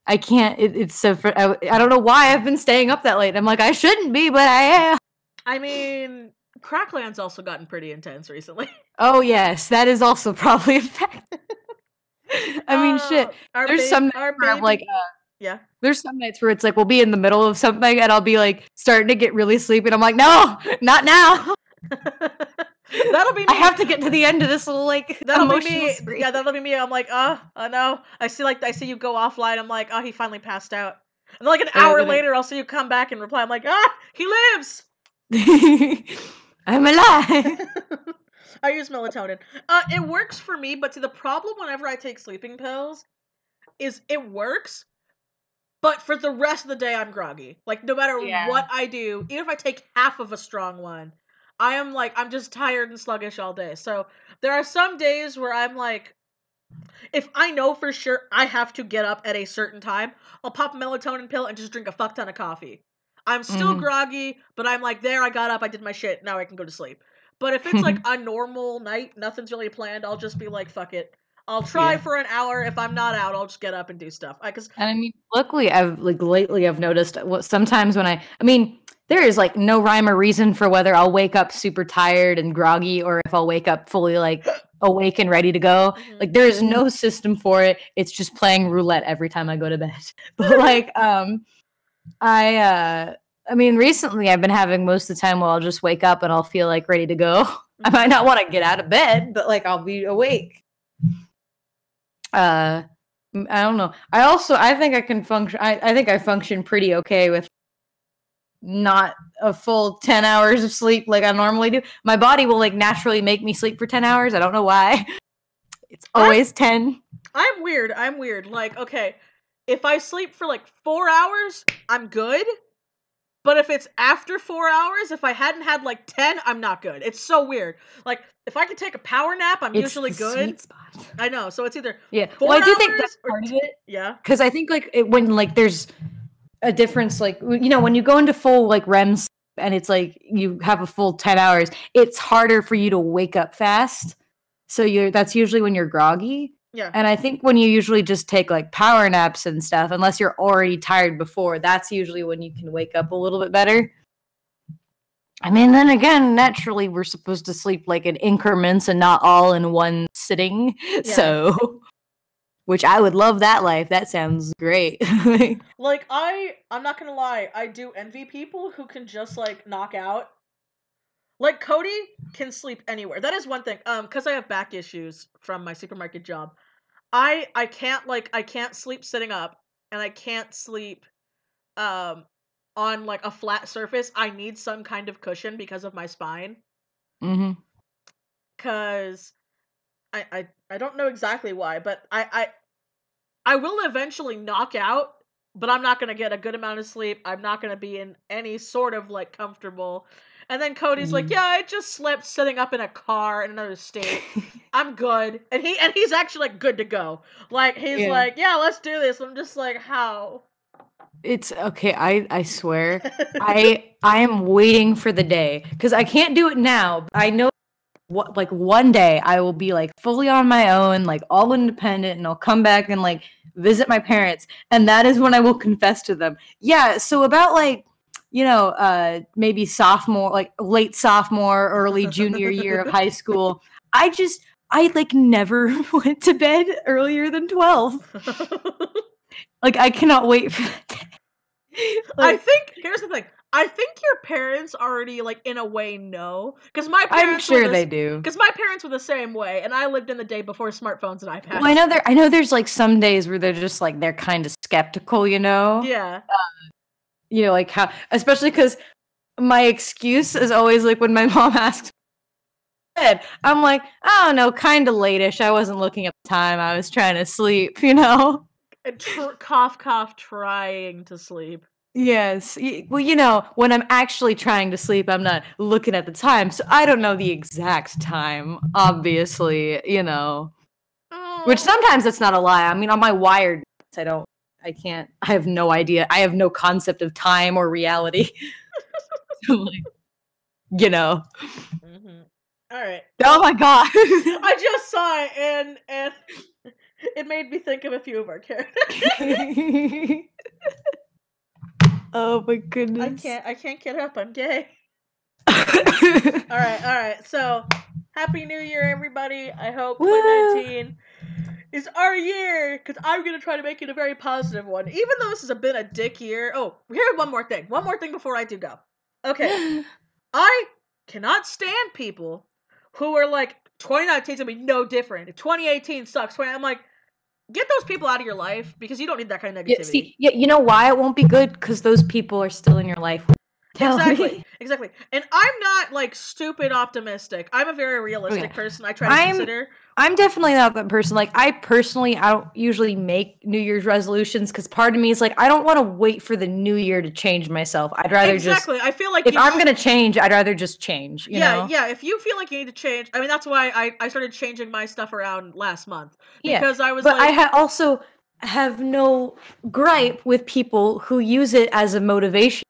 I can't. It's so I don't know why I've been staying up that late. I'm like I shouldn't be, but I am. I mean, Crackland's also gotten pretty intense recently. Oh yes, that is also probably a fact. I mean, shit. There's some nights where I'm like, yeah. There's some nights where it's like we'll be in the middle of something and I'll be like starting to get really sleepy and I'm like, no, not now. That'll be me. I have to get to the end of this little like that'll be me. Spree. Yeah, that'll be me. I'm like, oh no. I see you go offline. I'm like, oh, he finally passed out. And like an hour later, I'll see you come back and reply. I'm like, he lives. I'm alive. I use melatonin. It works for me, but the problem whenever I take sleeping pills is it works, but for the rest of the day I'm groggy. Like no matter what I do, even if I take half of a strong one, I'm just tired and sluggish all day. So there are some days where I'm like, if I know for sure I have to get up at a certain time, I'll pop a melatonin pill and just drink a fuck ton of coffee. I'm still groggy, but I'm like, there, I got up, I did my shit, now I can go to sleep. But if it's like a normal night, nothing's really planned, I'll just be like, fuck it. I'll try for an hour. If I'm not out, I'll just get up and do stuff. And I mean, luckily, lately I've noticed sometimes when I mean, there is like no rhyme or reason for whether I'll wake up super tired and groggy or if I'll wake up fully like awake and ready to go. Mm-hmm. Like there is no system for it. It's just playing roulette every time I go to bed. But like I mean recently I've been having most of the time where I'll just wake up and I'll feel like ready to go. I might not want to get out of bed, but like I'll be awake. I don't know. I think I can function. I think I function pretty okay with not a full 10 hours of sleep like I normally do. My body will like naturally make me sleep for 10 hours. I don't know why. It's always 10. I'm weird. Like, okay, if I sleep for like 4 hours, I'm good. But if it's after 4 hours, if I hadn't had like 10, I'm not good. It's so weird. Like, if I can take a power nap, I'm usually good. Sweet spot. I know. So it's either 4 well, I do think that's part of it. Yeah. Because I think like when like there's a difference, like when you go into full like REM sleep and it's like you have a full 10 hours, it's harder for you to wake up fast. So that's usually when you're groggy. Yeah. And I think when you usually just take like power naps and stuff, unless you're already tired before, that's usually when you can wake up a little bit better. I mean, then again, naturally we're supposed to sleep like in increments and not all in one sitting. Yeah. So, which I would love that life. That sounds great. Like I'm not gonna lie, I do envy people who can just like knock out. Like Cody can sleep anywhere. That is one thing. Because I have back issues from my supermarket job. I can't sleep sitting up, and I can't sleep on like a flat surface. I need some kind of cushion because of my spine. Mm-hmm. Cause I don't know exactly why, but I will eventually knock out, but I'm not gonna get a good amount of sleep. I'm not gonna be in any sort of like comfortable. And then Cody's like, yeah, I just slept sitting up in a car in another state. I'm good. And he's actually like good to go. Like he's like, yeah, let's do this. I'm just like, how? It's okay. I swear, I am waiting for the day because I can't do it now. I know what like one day I will be like fully on my own, like all independent, and I'll come back and like visit my parents, and that is when I will confess to them. Yeah. So about like maybe sophomore, like late sophomore, early junior year of high school, I like never went to bed earlier than 12. Like I cannot wait for that day. Like, here's the thing. I think your parents already like in a way know, because my parents. I'm sure they do. Because my parents were the same way, and I lived in the day before smartphones and iPads. Well, I know there's like some days where they're just like they're kind of skeptical, Yeah. Like how, especially because my excuse is always like when my mom asks, I'm like, oh no, kind of late-ish. I wasn't looking at the time. I was trying to sleep, And cough, cough, trying to sleep. Yes. Well, when I'm actually trying to sleep, I'm not looking at the time. So I don't know the exact time, obviously, Oh. Which sometimes that's not a lie. I mean, on my wired, I have no idea. I have no concept of time or reality. Mm-hmm. All right. Oh my god. I just saw it and it made me think of a few of our characters. Oh my goodness. I can't get up. I'm gay. All right. So, Happy New Year, everybody. I hope 2019 is our year, because I'm going to try to make it a very positive one. Even though this has been a dick year. Oh, here's one more thing. One more thing before I do go. Okay. I cannot stand people who are like, 2019 is going to be no different. 2018 sucks. I'm like, get those people out of your life, because you don't need that kind of negativity. You know why it won't be good? Because those people are still in your life. Exactly. And I'm not like stupid optimistic. I'm a very realistic person. I try to consider. I'm definitely not that person. Like I don't usually make New Year's resolutions because part of me is like I don't want to wait for the new year to change myself. I'd rather I feel like if I'm gonna change, I'd rather just change. You know? Yeah. If you feel like you need to change, I mean that's why I started changing my stuff around last month, because I was. But I also have no gripe with people who use it as a motivation.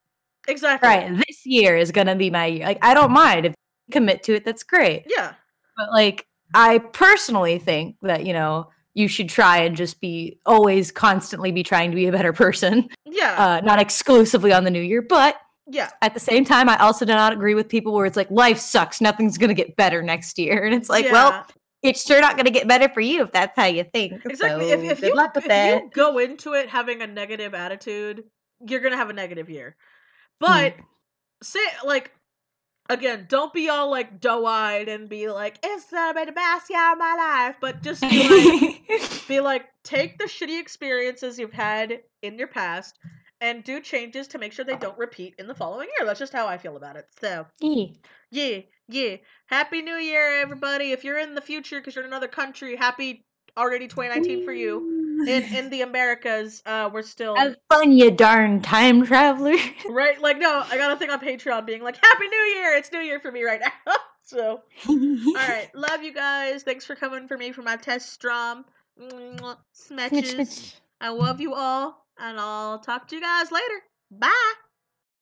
Exactly. Right. This year is gonna be my year. Like I don't mind if you commit to it. That's great. Yeah. But like I personally think that you should try and just always constantly be trying to be a better person. Yeah. Not exclusively on the new year, but Yeah. At the same time, I also do not agree with people where it's like, life sucks, nothing's going to get better next year. And it's like, well, Yeah. it's sure not going to get better for you if that's how you think. Exactly. So If good you luck with if that. you go into it having a negative attitude, you're gonna have a negative year. Hmm. But say like again, don't be all like doe-eyed and be like, it's gonna be the best year of my life. But just be like, take the shitty experiences you've had in your past and do changes to make sure they don't repeat in the following year. That's just how I feel about it. So yeah, yeah. Happy New Year, everybody. If you're in the future because you're in another country, happy already 2019 for you. In the Americas, we're still Have fun, you darn time traveler. right. Like, no, I got a thing on Patreon being like, Happy New Year. It's New Year for me right now. So, all right. Love you guys. Thanks for coming for me for my test, Stram. Smitch, Smetches. smitch. I love you all, and I'll talk to you guys later. Bye.